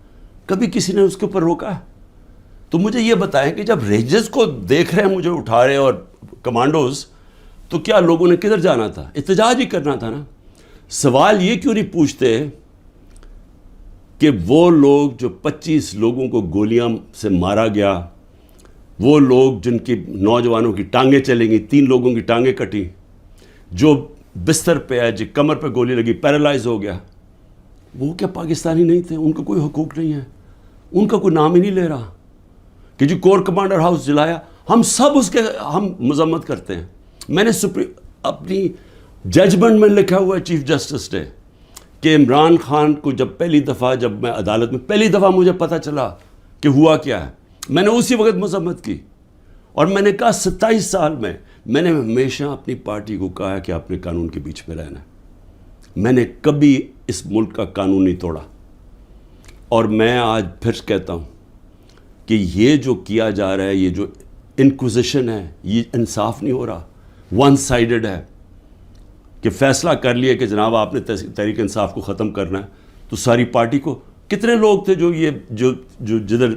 کبھی کسی نے اس کے اوپر روکا ہے؟ تو مجھے یہ بتائیں کہ جب رینجرز کو دیکھ رہے ہیں مجھے اٹھا رہے اور کمانڈوز، تو کیا لوگوں نے کدھر جانا تھا؟ احتجاج ہی کرنا تھا نا۔ سوال یہ کیوں نہیں پوچھتے کہ وہ لوگ جو 25 لوگوں کو گولیاں سے مارا گیا، وہ لوگ جن کی نوجوانوں کی ٹانگیں چلیں گی، 3 لوگوں کی ٹانگیں کٹی، جو بستر پہ ہے، جو کمر پہ گولی لگی، پیرالائز ہو گیا، وہ کیا پاکستانی نہیں تھے؟ ان کا کوئی حقوق نہیں ہے؟ ان کا کوئی نام ہی نہیں لے رہا کہ جی کور کمانڈر ہاؤس جلایا؟ ہم سب اس کے ہم مذمت کرتے ہیں۔ میں نے اپنی ججمنٹ میں لکھا ہوا ہے چیف جسٹس نے کہ عمران خان کو جب پہلی دفعہ، جب میں عدالت میں پہلی دفعہ مجھے پتہ چلا کہ ہوا کیا ہے، میں نے اسی وقت مذمت کی، اور میں نے کہا 27 سال میں نے ہمیشہ اپنی پارٹی کو کہا ہے کہ آپ نے قانون کے بیچ میں رہنا ہے۔ میں نے کبھی اس ملک کا قانون نہیں توڑا، اور میں آج پھر کہتا ہوں کہ یہ جو کیا جا رہا ہے، یہ جو انکوزیشن ہے، یہ انصاف نہیں ہو رہا، ون سائیڈڈ ہے، کہ فیصلہ کر لیا کہ جناب آپ نے تحریک انصاف کو ختم کرنا ہے، تو ساری پارٹی کو، کتنے لوگ تھے جو جدھر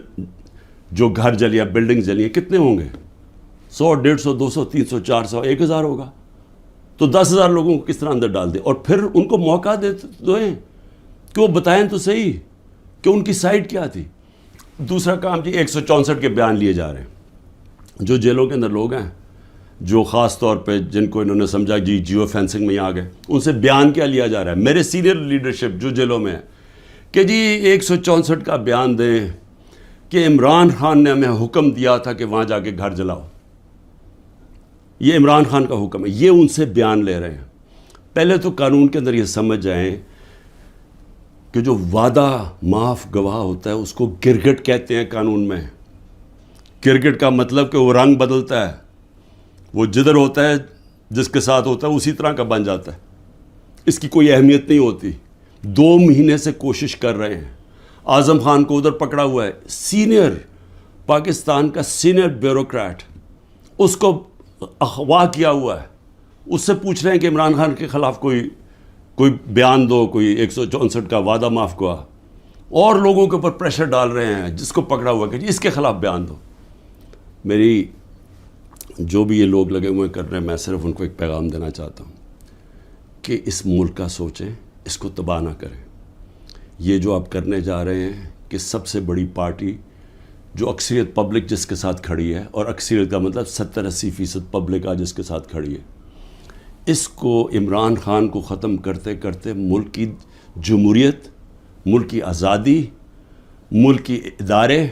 جو گھر جلیا بلڈنگ جلی ہیں کتنے ہوں گے؟ 100 150 200 300 400 1000 ہوگا. تو 10,000 لوگوں کو کس طرح اندر ڈال دے اور پھر ان کو موقع دیں کہ وہ بتائیں تو صحیح کہ ان کی سائڈ کیا تھی. دوسرا کام جی 164 کے بیان لیے جا رہے ہیں. جو جیلوں کے اندر لوگ ہیں جو خاص طور پہ جن کو انہوں نے سمجھا جی جیو فینسنگ میں آ گئے, ان سے بیان کیا لیا جا رہا ہے؟ میرے سینئر لیڈرشپ جو جیلوں میں ہے کہ جی 164 کا بیان دیں کہ عمران خان نے ہمیں حکم دیا تھا کہ وہاں جا کے گھر جلاؤ. یہ عمران خان کا حکم ہے, یہ ان سے بیان لے رہے ہیں. پہلے تو قانون کے اندر یہ سمجھ جائیں کہ جو وعدہ معاف گواہ ہوتا ہے اس کو گرگٹ کہتے ہیں قانون میں. گرگٹ کا مطلب کہ وہ رنگ بدلتا ہے, وہ جدھر ہوتا ہے جس کے ساتھ ہوتا ہے اسی طرح کا بن جاتا ہے, اس کی کوئی اہمیت نہیں ہوتی. 2 مہینے سے کوشش کر رہے ہیں. اعظم خان کو ادھر پکڑا ہوا ہے, سینئر پاکستان کا سینئر بیوروکریٹ, اس کو اغوا کیا ہوا ہے. اس سے پوچھ رہے ہیں کہ عمران خان کے خلاف کوئی بیان دو, کوئی 164 کا وعدہ معاف گواہ. اور لوگوں کے اوپر پریشر ڈال رہے ہیں جس کو پکڑا ہوا کہ جی اس کے خلاف بیان دو. میری جو بھی یہ لوگ لگے ہوئے کر رہے ہیں, میں صرف ان کو ایک پیغام دینا چاہتا ہوں کہ اس ملک کا سوچیں, اس کو تباہ نہ کریں. یہ جو آپ کرنے جا رہے ہیں کہ سب سے بڑی پارٹی جو اکثریت پبلک جس کے ساتھ کھڑی ہے, اور اکثریت کا مطلب 70-80% پبلک آج جس کے ساتھ کھڑی ہے, اس کو عمران خان کو ختم کرتے کرتے ملک کی جمہوریت, ملک کی آزادی, ملک کی ادارے,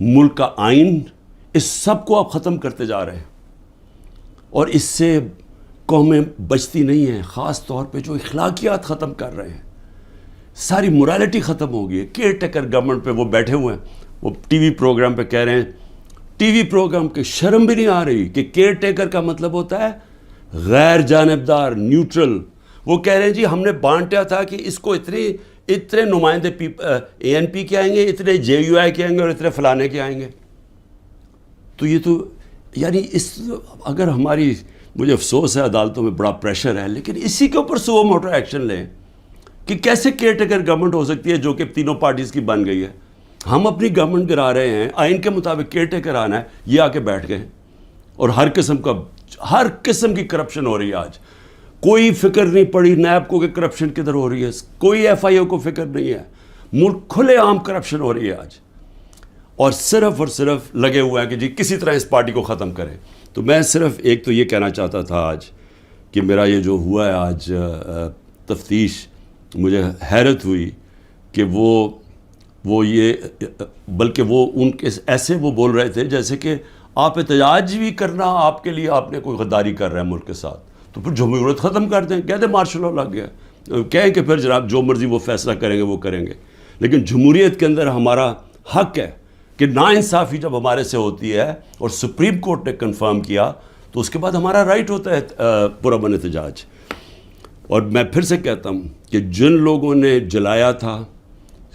ملک کا آئین, اس سب کو آپ ختم کرتے جا رہے ہیں. اور اس سے قومیں بچتی نہیں ہیں, خاص طور پہ جو اخلاقیات ختم کر رہے ہیں. ساری morality ختم ہو گئی ہے. کیئر ٹیکر گورنمنٹ پہ وہ بیٹھے ہوئے ہیں, وہ ٹی وی پروگرام پہ کہہ رہے ہیں, ٹی وی پروگرام کی شرم بھی نہیں آ رہی کہ کیئر ٹیکر کا مطلب ہوتا ہے غیر جانبدار, نیوٹرل. وہ کہہ رہے ہیں جی ہم نے بانٹا تھا کہ اس کو اتنے نمائندے ANP کے آئیں گے, اتنے JUI کے آئیں گے اور اتنے فلانے کے آئیں گے. تو یہ تو یعنی اگر ہماری, مجھے افسوس ہے عدالتوں میں بڑا پریشر ہے, لیکن اسی کے اوپر سو موٹر ایکشن لیں کہ کیسے کیئر ٹیکر گورنمنٹ ہو سکتی ہے جو کہ تینوں پارٹیز کی بن گئی ہے. ہم اپنی گورنمنٹ گرا رہے ہیں, آئین کے مطابق کیئر ٹیکر آنا ہے, یہ آ کے بیٹھ گئے. اور ہر قسم کی کرپشن ہو رہی ہے آج. کوئی فکر نہیں پڑی نیب کو کہ کرپشن کدھر ہو رہی ہے, کوئی FIO کو فکر نہیں ہے. ملک کھلے عام کرپشن ہو رہی ہے آج, اور صرف لگے ہوئے ہیں کہ جی کسی طرح اس پارٹی کو ختم کریں. تو میں صرف ایک تو یہ کہنا چاہتا تھا آج کہ میرا یہ جو ہوا ہے آج تفتیش, مجھے حیرت ہوئی کہ وہ یہ, بلکہ وہ ان کے ایسے وہ بول رہے تھے جیسے کہ آپ احتجاج بھی کرنا آپ کے لیے آپ نے کوئی غداری کر رہا ہے ملک کے ساتھ, تو پھر جمہوریت ختم کر دیں, کہہ دیں مارشل لا لگ گیا, کہیں کہ پھر جناب جو مرضی وہ فیصلہ کریں گے وہ کریں گے. لیکن جمہوریت کے اندر ہمارا حق ہے کہ ناانصافی جب ہمارے سے ہوتی ہے اور سپریم کورٹ نے کنفرم کیا تو اس کے بعد ہمارا رائٹ ہوتا ہے پرامن احتجاج. اور میں پھر سے کہتا ہوں کہ جن لوگوں نے جلایا تھا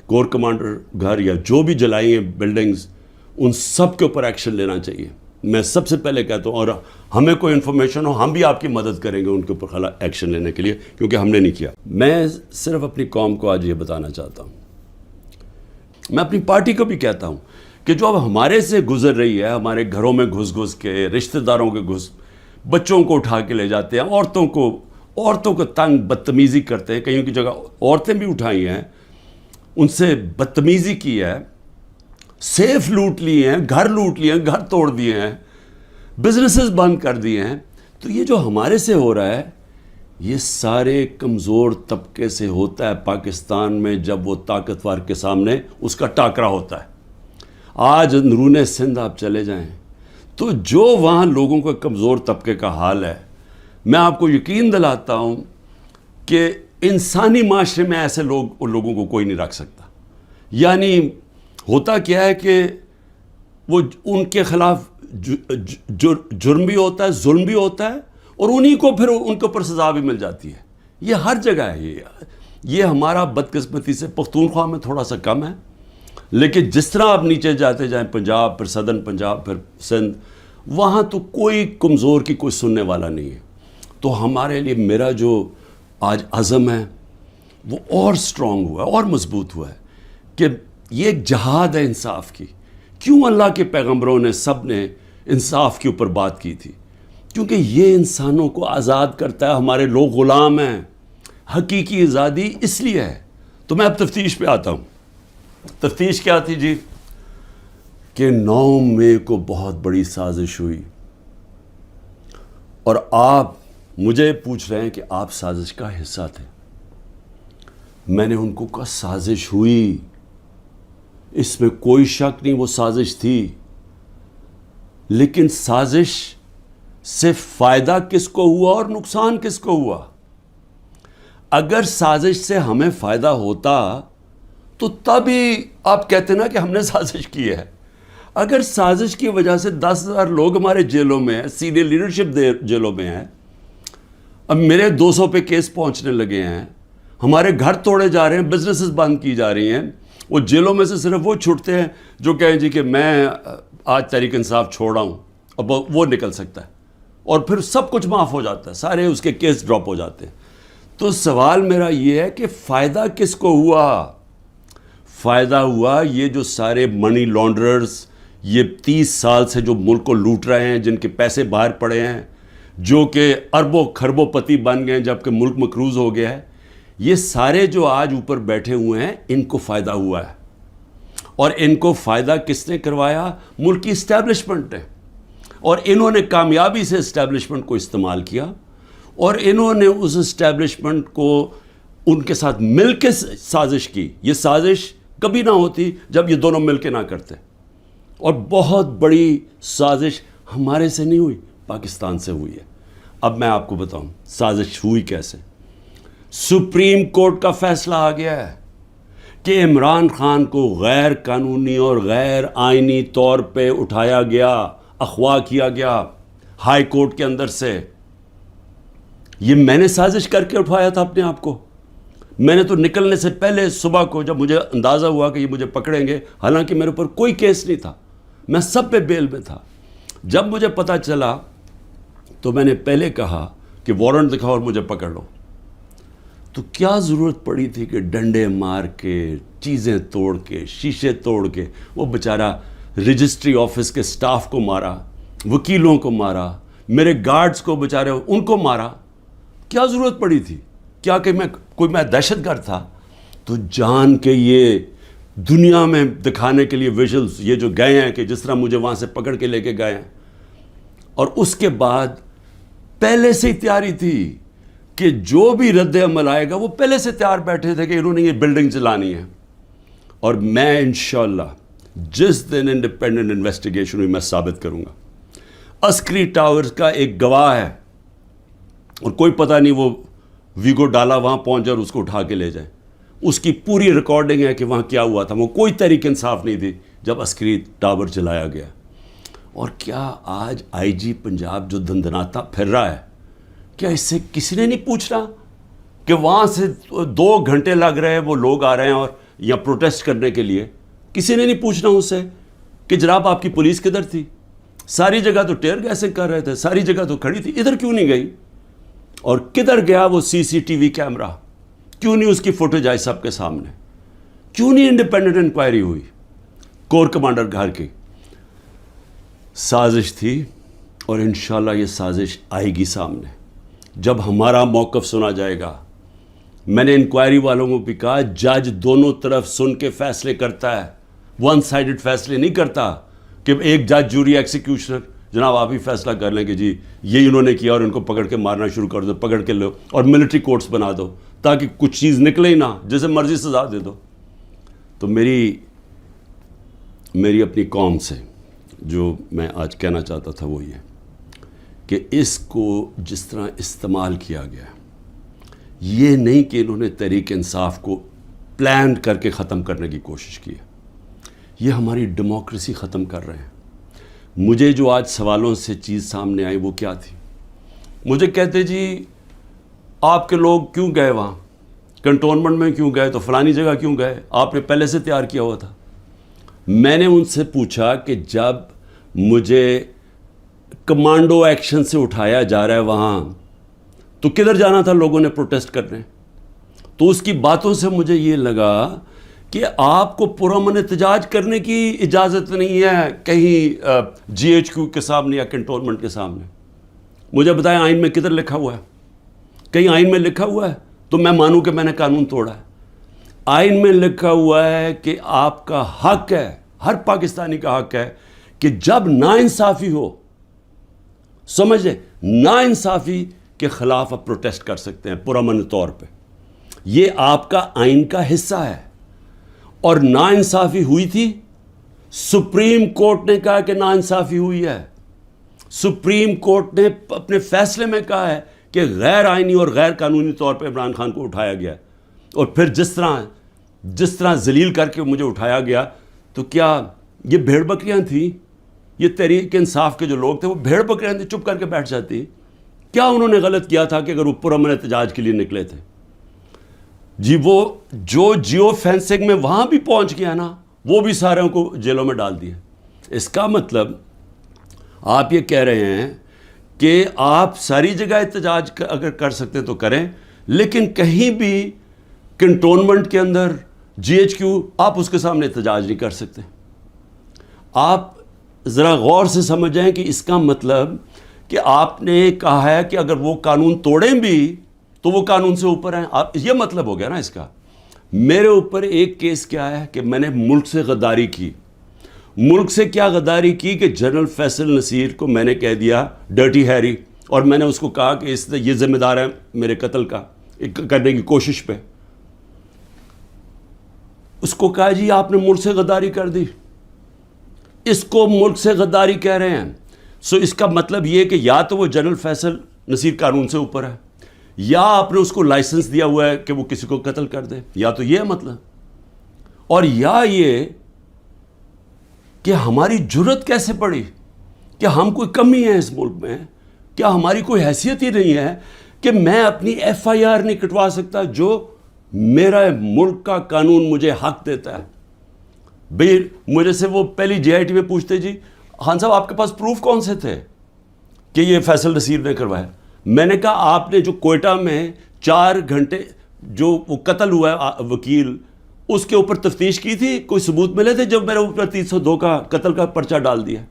کور کمانڈر گھر یا جو بھی جلائی ہیں بلڈنگز, ان سب کے اوپر ایکشن لینا چاہیے. میں سب سے پہلے کہتا ہوں, اور ہمیں کوئی انفارمیشن ہو ہم بھی آپ کی مدد کریں گے ان کے اوپر ایکشن لینے کے لیے, کیونکہ ہم نے نہیں کیا. میں صرف اپنی قوم کو آج یہ بتانا چاہتا ہوں, میں اپنی پارٹی کو بھی کہتا ہوں کہ جو اب ہمارے سے گزر رہی ہے, ہمارے گھروں میں گھس کے, رشتہ داروں کے بچوں کو اٹھا کے لے جاتے ہیں, عورتوں کو تنگ بدتمیزی کرتے ہیں, کہیں کی جگہ عورتیں بھی اٹھائی ہیں, ان سے بدتمیزی کی ہے, سیف لوٹ لیے ہیں, گھر لوٹ لیے ہیں, گھر توڑ دیے ہیں, بزنسز بند کر دیے ہیں. تو یہ جو ہمارے سے ہو رہا ہے یہ سارے کمزور طبقے سے ہوتا ہے پاکستان میں, جب وہ طاقتور کے سامنے اس کا ٹاکرا ہوتا ہے. آج اندرون سندھ آپ چلے جائیں تو جو وہاں لوگوں کا کمزور طبقے کا حال ہے, میں آپ کو یقین دلاتا ہوں کہ انسانی معاشرے میں ایسے لوگوں کو کوئی نہیں رکھ سکتا. یعنی ہوتا کیا ہے کہ وہ ان کے خلاف جرم بھی ہوتا ہے, ظلم بھی ہوتا ہے, اور انہی کو پھر ان کے اوپر سزا بھی مل جاتی ہے. یہ ہر جگہ ہے. یہ ہمارا بدقسمتی سے پختونخوا میں تھوڑا سا کم ہے, لیکن جس طرح آپ نیچے جاتے جائیں, پنجاب, پھر صدرن پنجاب, پھر سندھ, وہاں تو کوئی کمزور کی کوئی سننے والا نہیں ہے. تو ہمارے لیے میرا جو آج عزم ہے وہ اور سٹرونگ ہوا ہے, اور مضبوط ہوا ہے کہ یہ ایک جہاد ہے انصاف کی, کیوں اللہ کے پیغمبروں نے سب نے انصاف کے اوپر بات کی تھی؟ کیونکہ یہ انسانوں کو آزاد کرتا ہے. ہمارے لوگ غلام ہیں. حقیقی آزادی اس لیے ہے. تو میں اب تفتیش پہ آتا ہوں. تفتیش کیا تھی جی؟ کہ 9 مئی کو بہت بڑی سازش ہوئی اور آپ مجھے پوچھ رہے ہیں کہ آپ سازش کا حصہ تھے. میں نے ان کو کہا سازش ہوئی، اس میں کوئی شک نہیں، وہ سازش تھی. لیکن سازش سے فائدہ کس کو ہوا اور نقصان کس کو ہوا؟ اگر سازش سے ہمیں فائدہ ہوتا تو تب ہی آپ کہتے نا کہ ہم نے سازش کی ہے. اگر سازش کی وجہ سے 10,000 لوگ ہمارے جیلوں میں ہیں، سینئر لیڈرشپ جیلوں میں ہیں، اب میرے 200 پہ کیس پہنچنے لگے ہیں، ہمارے گھر توڑے جا رہے ہیں، بزنسز بند کی جا رہی ہیں، وہ جیلوں میں سے صرف وہ چھوٹتے ہیں جو کہیں جی کہ میں آج تحریک انصاف چھوڑ رہا ہوں، اب وہ نکل سکتا ہے اور پھر سب کچھ معاف ہو جاتا ہے، سارے اس کے کیس ڈراپ ہو جاتے ہیں. تو سوال میرا یہ ہے کہ فائدہ کس کو ہوا؟ فائدہ ہوا یہ جو سارے منی لانڈررز یہ 30 سال سے جو ملک کو لوٹ رہے ہیں، جن کے پیسے باہر پڑے ہیں، جو کہ اربوں خربوں پتی بن گئے ہیں جبکہ ملک مقروض ہو گیا ہے، یہ سارے جو آج اوپر بیٹھے ہوئے ہیں ان کو فائدہ ہوا ہے. اور ان کو فائدہ کس نے کروایا؟ ملک کی اسٹیبلشمنٹ نے. اور انہوں نے کامیابی سے اسٹیبلشمنٹ کو استعمال کیا اور انہوں نے اس اسٹیبلشمنٹ کو ان کے ساتھ مل کے سازش کی. یہ سازش کبھی نہ ہوتی جب یہ دونوں مل کے نہ کرتے. اور بہت بڑی سازش ہمارے سے نہیں ہوئی، پاکستان سے ہوئی ہے. اب میں آپ کو بتاؤں سازش ہوئی کیسے. سپریم کورٹ کا فیصلہ آ گیا ہے کہ عمران خان کو غیر قانونی اور غیر آئینی طور پہ اٹھایا گیا، اغوا کیا گیا ہائی کورٹ کے اندر سے. یہ میں نے سازش کر کے اٹھایا تھا اپنے آپ کو. میں نے تو نکلنے سے پہلے صبح کو جب مجھے اندازہ ہوا کہ یہ مجھے پکڑیں گے، حالانکہ میرے اوپر کوئی کیس نہیں تھا، میں سب پہ بیل میں تھا، جب مجھے پتہ چلا تو میں نے پہلے کہا کہ وارنٹ دکھاؤ اور مجھے پکڑ لو. تو کیا ضرورت پڑی تھی کہ ڈنڈے مار کے، چیزیں توڑ کے، شیشے توڑ کے، وہ بیچارہ رجسٹری آفس کے سٹاف کو مارا، وکیلوں کو مارا، میرے گارڈز کو بیچارے ان کو مارا. کیا ضرورت پڑی تھی؟ کیا کہ میں دہشت گرد تھا؟ تو جان کے یہ دنیا میں دکھانے کے لیے ویژلز یہ جو گئے ہیں کہ جس طرح مجھے وہاں سے پکڑ کے لے کے گئے ہیں. اور اس کے بعد پہلے سے ہی تیاری تھی کہ جو بھی رد عمل آئے گا وہ پہلے سے تیار بیٹھے تھے کہ انہوں نے یہ بلڈنگ چلانی ہے. اور میں انشاءاللہ جس دن انڈیپینڈنٹ انویسٹیگیشن ہوئی میں ثابت کروں گا. عسکری ٹاورز کا ایک گواہ ہے اور کوئی پتہ نہیں وہ ویگو ڈالا وہاں پہنچ جائے اور اس کو اٹھا کے لے جائیں. اس کی پوری ریکارڈنگ ہے کہ وہاں کیا ہوا تھا. وہ کوئی تحریک انصاف نہیں تھی جب عسکری ٹاور جلایا گیا. اور کیا آج آئی جی پنجاب جو دندناتا پھر رہا ہے، کیا اس سے کسی نے نہیں پوچھ رہا کہ وہاں سے 2 گھنٹے لگ رہے ہیں، وہ لوگ آ رہے ہیں اور یا پروٹیسٹ کرنے کے لیے؟ کسی نے نہیں پوچھنا اس سے کہ جناب آپ کی پولیس کدھر تھی؟ ساری جگہ تو ٹیئر گیسنگ کر رہے تھے، ساری جگہ تو کھڑی تھی، ادھر کیوں نہیں گئی؟ اور کدھر گیا وہ سی سی ٹی وی کیمرہ؟ کیوں نہیں اس کی فوٹیج آئی سب کے سامنے؟ کیوں نہیں انڈیپینڈنٹ انکوائری ہوئی؟ کور کمانڈر گھر کی سازش تھی اور انشاءاللہ یہ سازش آئے گی سامنے جب ہمارا موقف سنا جائے گا. میں نے انکوائری والوں کو بھی کہا جج دونوں طرف سن کے فیصلے کرتا ہے، ون سائیڈڈ فیصلے نہیں کرتا کہ ایک جج جوری ایکسیکیوشنر جناب آپ ہی فیصلہ کر لیں کہ جی یہ انہوں نے کیا اور ان کو پکڑ کے مارنا شروع کر دو، پکڑ کے لو اور ملٹری کورٹس بنا دو تاکہ کچھ چیز نکلے ہی نہ، جیسے مرضی سزا دے دو. تو میری اپنی قوم سے جو میں آج کہنا چاہتا تھا وہ یہ کہ اس کو جس طرح استعمال کیا گیا، یہ نہیں کہ انہوں نے تحریک انصاف کو پلان کر کے ختم کرنے کی کوشش کی ہے، یہ ہماری ڈیموکریسی ختم کر رہے ہیں. مجھے جو آج سوالوں سے چیز سامنے آئی وہ کیا تھی؟ مجھے کہتے جی آپ کے لوگ کیوں گئے وہاں، کنٹونمنٹ میں کیوں گئے، تو فلانی جگہ کیوں گئے، آپ نے پہلے سے تیار کیا ہوا تھا. میں نے ان سے پوچھا کہ جب مجھے کمانڈو ایکشن سے اٹھایا جا رہا ہے وہاں تو کدھر جانا تھا لوگوں نے پروٹیسٹ کرنے؟ تو اس کی باتوں سے مجھے یہ لگا کہ آپ کو پرامن احتجاج کرنے کی اجازت نہیں ہے کہیں جی ایچ کیو کے سامنے یا کنٹونمنٹ کے سامنے. مجھے بتائیں آئین میں کدھر لکھا ہوا ہے؟ کہیں آئین میں لکھا ہوا ہے تو میں مانوں کہ میں نے قانون توڑا ہے. آئین میں لکھا ہوا ہے کہ آپ کا حق ہے, ہر پاکستانی کا حق ہے کہ جب ناانصافی ہو, سمجھے, ناانصافی کے خلاف آپ پروٹیسٹ کر سکتے ہیں پرامن طور پہ. یہ آپ کا آئین کا حصہ ہے. اور ناانصافی ہوئی تھی, سپریم کورٹ نے کہا کہ ناانصافی ہوئی ہے. سپریم کورٹ نے اپنے فیصلے میں کہا ہے کہ غیر آئینی اور غیر قانونی طور پہ عمران خان کو اٹھایا گیا. اور پھر جس طرح ذلیل کر کے مجھے اٹھایا گیا, تو کیا یہ بھیڑ بکریاں تھیں؟ یہ تحریک انصاف کے جو لوگ تھے وہ بھیڑ بکریاں تھیں, چپ کر کے بیٹھ جاتی؟ کیا انہوں نے غلط کیا تھا کہ اگر وہ پرامن احتجاج کے لیے نکلے تھے؟ جی وہ جو جیو فینسنگ میں وہاں بھی پہنچ گیا نا, وہ بھی ساروں کو جیلوں میں ڈال دیا. اس کا مطلب آپ یہ کہہ رہے ہیں کہ آپ ساری جگہ احتجاج اگر کر سکتے تو کریں, لیکن کہیں بھی کنٹونمنٹ کے اندر جی ایچ کیو آپ اس کے سامنے احتجاج نہیں کر سکتے. آپ ذرا غور سے سمجھیں کہ اس کا مطلب کہ آپ نے کہا ہے کہ اگر وہ قانون توڑیں بھی تو وہ قانون سے اوپر ہیں. آپ یہ مطلب ہو گیا نا اس کا. میرے اوپر ایک کیس کیا ہے کہ میں نے ملک سے غداری کی. ملک سے کیا غداری کی کہ جنرل فیصل نصیر کو میں نے کہہ دیا ڈرٹی ہیری, اور میں نے اس کو کہا کہ یہ ذمہ دار ہے میرے قتل کا کرنے کی کوشش پہ. اس کو کہا جی آپ نے ملک سے غداری کر دی. اس کو ملک سے غداری کہہ رہے ہیں. سو اس کا مطلب یہ کہ یا تو وہ جنرل فیصل نصیر قانون سے اوپر ہے, یا آپ نے اس کو لائسنس دیا ہوا ہے کہ وہ کسی کو قتل کر دے, یا تو یہ مطلب. اور یا یہ کہ ہماری جرت کیسے پڑی, کہ ہم کوئی کمی ہے اس ملک میں, کیا ہماری کوئی حیثیت ہی نہیں ہے کہ میں اپنی ایف آئی آر نہیں کٹوا سکتا جو میرا ملک کا قانون مجھے حق دیتا ہے. بھئی مجھے سے وہ پہلی جے آئی ٹی میں پوچھتے جی خان صاحب آپ کے پاس پروف کون سے تھے کہ یہ فیصل نصیر نے کروایا. میں نے کہا آپ نے جو کوئٹہ میں 4 گھنٹے جو وہ قتل ہوا ہے وکیل, اس کے اوپر تفتیش کی تھی؟ کوئی ثبوت ملے تھے جب میرے اوپر 302 کا قتل کا پرچہ ڈال دیا؟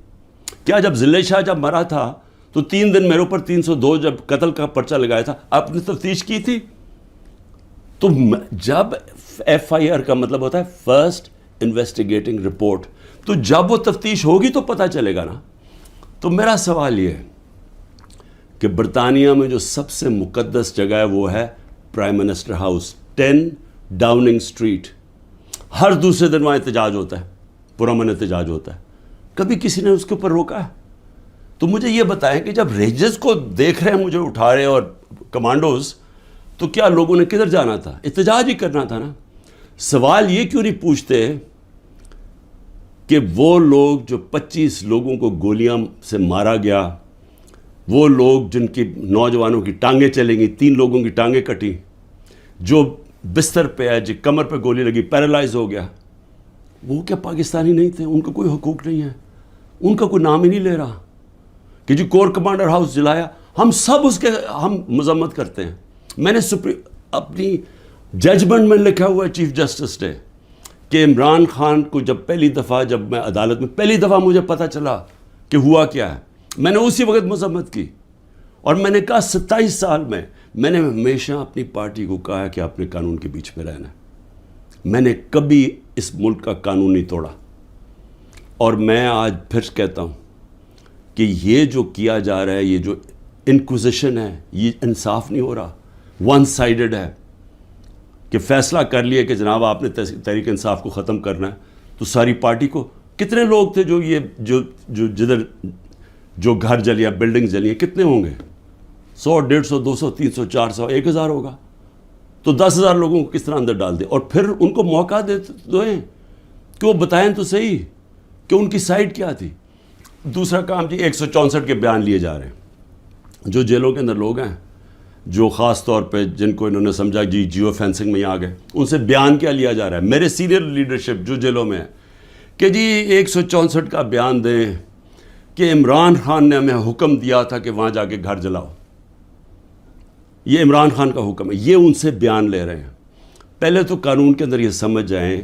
کیا جب ضلع شاہ جب مرا تھا تو 3 دن میرے اوپر 302 جب قتل کا پرچہ لگایا تھا, آپ نے تفتیش کی تھی؟ تو جب ایف آئی آر کا مطلب ہوتا ہے فرسٹ انویسٹیگیٹنگ رپورٹ, تو جب وہ تفتیش ہوگی تو پتہ چلے گا نا. تو میرا سوال یہ ہے کہ برطانیہ میں جو سب سے مقدس جگہ ہے وہ ہے prime minister house, 10 Downing street. ہر دوسرے دن وہاں احتجاج ہوتا ہے, پرامن احتجاج ہوتا ہے. کبھی کسی نے اس کے اوپر روکا ہے؟ تو مجھے یہ بتائیں کہ جب رینجرز کو دیکھ رہے ہیں مجھے اٹھا رہے اور کمانڈوز, تو کیا لوگوں نے کدھر جانا تھا؟ احتجاج ہی کرنا تھا نا. سوال یہ کیوں نہیں پوچھتے کہ وہ لوگ جو 25 لوگوں کو گولیاں سے مارا گیا, وہ لوگ جن کی نوجوانوں کی ٹانگیں چلیں گی, 3 لوگوں کی ٹانگیں کٹی, جو بستر پہ ہے, جو کمر پہ گولی لگی پیرالائز ہو گیا, وہ کیا پاکستانی نہیں تھے؟ ان کا کوئی حقوق نہیں ہے, ان کا کوئی نام ہی نہیں لے رہا کہ جی کور کمانڈر ہاؤس جلایا. ہم سب اس کے ہم مذمت کرتے ہیں. میں نے اپنی ججمنٹ میں لکھا ہوا ہے چیف جسٹس نے کہ عمران خان کو جب پہلی دفعہ جب میں عدالت میں پہلی دفعہ مجھے پتہ چلا کہ ہوا کیا ہے, میں نے اسی وقت مذمت کی. اور میں نے کہا 27 سال میں نے ہمیشہ اپنی پارٹی کو کہا ہے کہ اپنے قانون کے بیچ میں رہنا ہے. میں نے کبھی اس ملک کا قانون نہیں توڑا. اور میں آج پھر کہتا ہوں کہ یہ جو کیا جا رہا ہے, یہ جو انکوزیشن ہے, یہ انصاف نہیں ہو رہا, ون سائیڈڈ ہے. کہ فیصلہ کر لیا کہ جناب آپ نے تحریک انصاف کو ختم کرنا ہے, تو ساری پارٹی کو, کتنے لوگ تھے جو یہ جو جدھر جو گھر جلیا, بلڈنگ جلی, کتنے ہوں گے؟ 100, 150, 200, 300, 400, 1000 ہوگا. تو 10,000 لوگوں کو کس طرح اندر ڈال دیں, اور پھر ان کو موقع دیں کہ وہ بتائیں تو صحیح کہ ان کی سائڈ کیا تھی. دوسرا کام جی 164 کے بیان لیے جا رہے ہیں. جو جیلوں کے اندر لوگ ہیں, جو خاص طور پہ جن کو انہوں نے سمجھا جی جیو فینسنگ میں آ گئے, ان سے بیان کیا لیا جا رہا ہے؟ میرے سینئر لیڈرشپ جو جیلوں میں ہے کہ جی 164 کا بیان دیں کہ عمران خان نے ہمیں حکم دیا تھا کہ وہاں جا کے گھر جلاؤ. یہ عمران خان کا حکم ہے, یہ ان سے بیان لے رہے ہیں. پہلے تو قانون کے اندر یہ سمجھ جائیں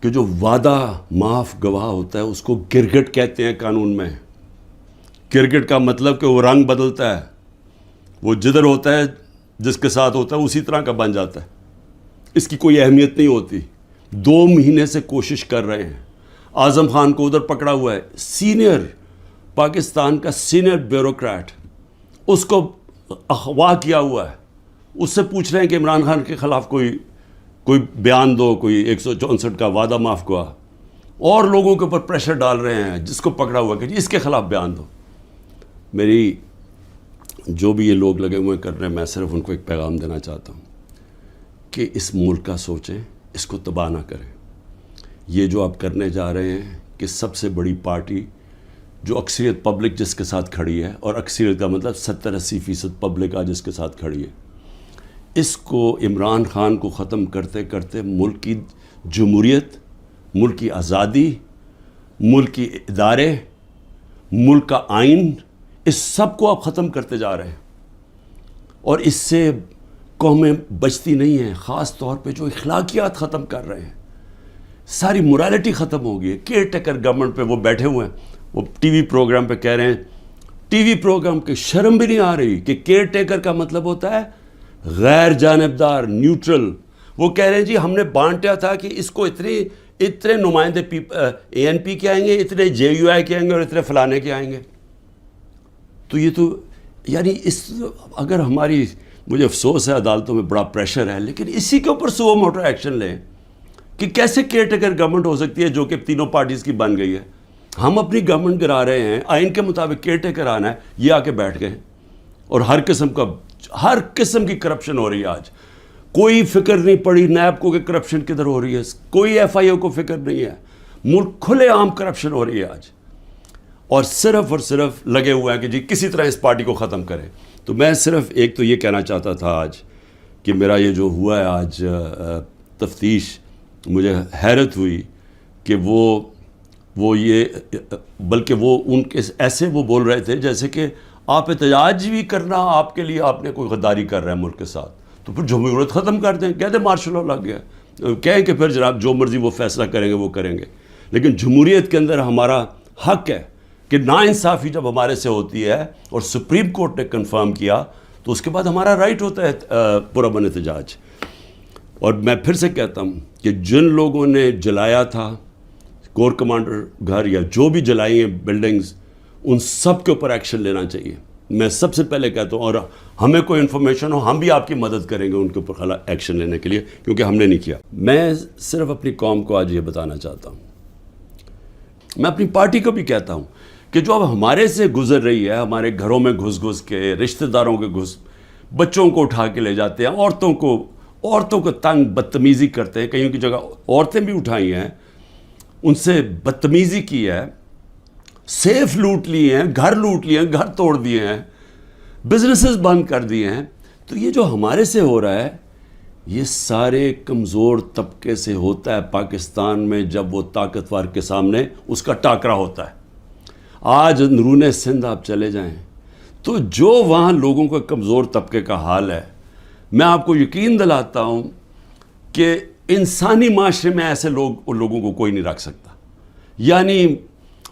کہ جو وعدہ معاف گواہ ہوتا ہے اس کو گرگٹ کہتے ہیں قانون میں. گرگٹ کا مطلب کہ وہ رنگ بدلتا ہے, وہ جدھر ہوتا ہے جس کے ساتھ ہوتا ہے اسی طرح کا بن جاتا ہے, اس کی کوئی اہمیت نہیں ہوتی. 2 مہینے سے کوشش کر رہے ہیں. اعظم خان کو ادھر پکڑا ہوا ہے, سینئر پاکستان کا سینئر بیوروکریٹ, اس کو اغوا کیا ہوا ہے. اس سے پوچھ رہے ہیں کہ عمران خان کے خلاف کوئی بیان دو, کوئی 164 کا وعدہ معاف ہوا, اور لوگوں کے اوپر پریشر ڈال رہے ہیں جس کو پکڑا ہوا کہ جی اس کے خلاف بیان دو. میری جو بھی یہ لوگ لگے ہوئے کرنے, میں صرف ان کو ایک پیغام دینا چاہتا ہوں کہ اس ملک کا سوچیں, اس کو تباہ نہ کریں. یہ جو آپ کرنے جا رہے ہیں کہ سب سے بڑی پارٹی جو اکثریت پبلک جس کے ساتھ کھڑی ہے, اور اکثریت کا مطلب 70-80% پبلک آج جس کے ساتھ کھڑی ہے, اس کو عمران خان کو ختم کرتے کرتے ملک کی جمہوریت, ملک کی آزادی, ملک کی ادارے, ملک کا آئین, اس سب کو آپ ختم کرتے جا رہے ہیں. اور اس سے قومیں بچتی نہیں ہیں, خاص طور پہ جو اخلاقیات ختم کر رہے ہیں. ساری morality ختم ہو گئی ہے. کیئر ٹیکر گورنمنٹ پہ وہ بیٹھے ہوئے ہیں, وہ ٹی وی پروگرام پہ کہہ رہے ہیں, ٹی وی پروگرام کی شرم بھی نہیں آ رہی کہ کیئر ٹیکر کا مطلب ہوتا ہے غیر جانبدار, نیوٹرل. وہ کہہ رہے ہیں جی ہم نے بانٹا تھا کہ اس کو اتنے نمائندے اے این پی کے آئیں گے, اتنے جے یو آئی کے آئیں گے, اور اتنے فلانے کے آئیں گے. تو یہ تو یعنی اگر ہماری, مجھے افسوس ہے عدالتوں میں بڑا پریشر ہے, لیکن اسی کے اوپر سو موٹر ایکشن لیں کہ کیسے کیئر ٹیکر گورنمنٹ ہو سکتی ہے جو کہ تینوں پارٹیز کی بن گئی ہے. ہم اپنی گورنمنٹ گرا رہے ہیں, آئین کے مطابق کیئر ٹیکر آنا ہے, یہ آ کے بیٹھ گئے, اور ہر قسم کی کرپشن ہو رہی ہے. آج کوئی فکر نہیں پڑی نیب کو کہ کرپشن کدھر ہو رہی ہے, کوئی ایف آئی او کو فکر نہیں ہے. ملک کھلے عام کرپشن ہو رہی ہے آج, اور صرف لگے ہوئے ہیں کہ جی کسی طرح اس پارٹی کو ختم کریں. تو میں صرف ایک تو یہ کہنا چاہتا تھا آج کہ میرا یہ جو ہوا ہے آج تفتیش, مجھے حیرت ہوئی کہ وہ یہ, بلکہ وہ ان کے ایسے وہ بول رہے تھے جیسے کہ آپ احتجاج بھی کرنا آپ کے لیے آپ نے کوئی غداری کر رہا ہے ملک کے ساتھ, تو پھر جمہوریت ختم کر دیں, کہہ دیں مارشل لا لگ گیا, کہیں کہ پھر جناب جو مرضی وہ فیصلہ کریں گے وہ کریں گے. لیکن جمہوریت کے اندر ہمارا حق ہے کہ ناانصافی جب ہمارے سے ہوتی ہے اور سپریم کورٹ نے کنفرم کیا تو اس کے بعد ہمارا رائٹ ہوتا ہے پرامن احتجاج. اور میں پھر سے کہتا ہوں کہ جن لوگوں نے جلایا تھا کور کمانڈر گھر یا جو بھی جلائی ہیں بلڈنگز, ان سب کے اوپر ایکشن لینا چاہیے. میں سب سے پہلے کہتا ہوں, اور ہمیں کوئی انفارمیشن ہو ہم بھی آپ کی مدد کریں گے ان کے اوپر ایکشن لینے کے لیے, کیونکہ ہم نے نہیں کیا. میں صرف اپنی قوم کو آج یہ بتانا چاہتا ہوں, میں اپنی پارٹی کو بھی کہتا ہوں کہ جو اب ہمارے سے گزر رہی ہے, ہمارے گھروں میں گھس کے, رشتہ داروں کے بچوں کو اٹھا کے لے جاتے ہیں, عورتوں کو تنگ بدتمیزی کرتے ہیں, کہیں کی جگہ عورتیں بھی اٹھائی ہیں, ان سے بدتمیزی کی ہے, سیف لوٹ لیے ہیں, گھر لوٹ لیے ہیں, گھر توڑ دیے ہیں, بزنسز بند کر دیے ہیں. تو یہ جو ہمارے سے ہو رہا ہے یہ سارے کمزور طبقے سے ہوتا ہے پاکستان میں. جب وہ طاقتور کے سامنے اس کا ٹاکرا ہوتا ہے. آج اندرون سندھ آپ چلے جائیں تو جو وہاں لوگوں کا کمزور طبقے کا حال ہے, میں آپ کو یقین دلاتا ہوں کہ انسانی معاشرے میں ایسے لوگوں کو کوئی نہیں رکھ سکتا. یعنی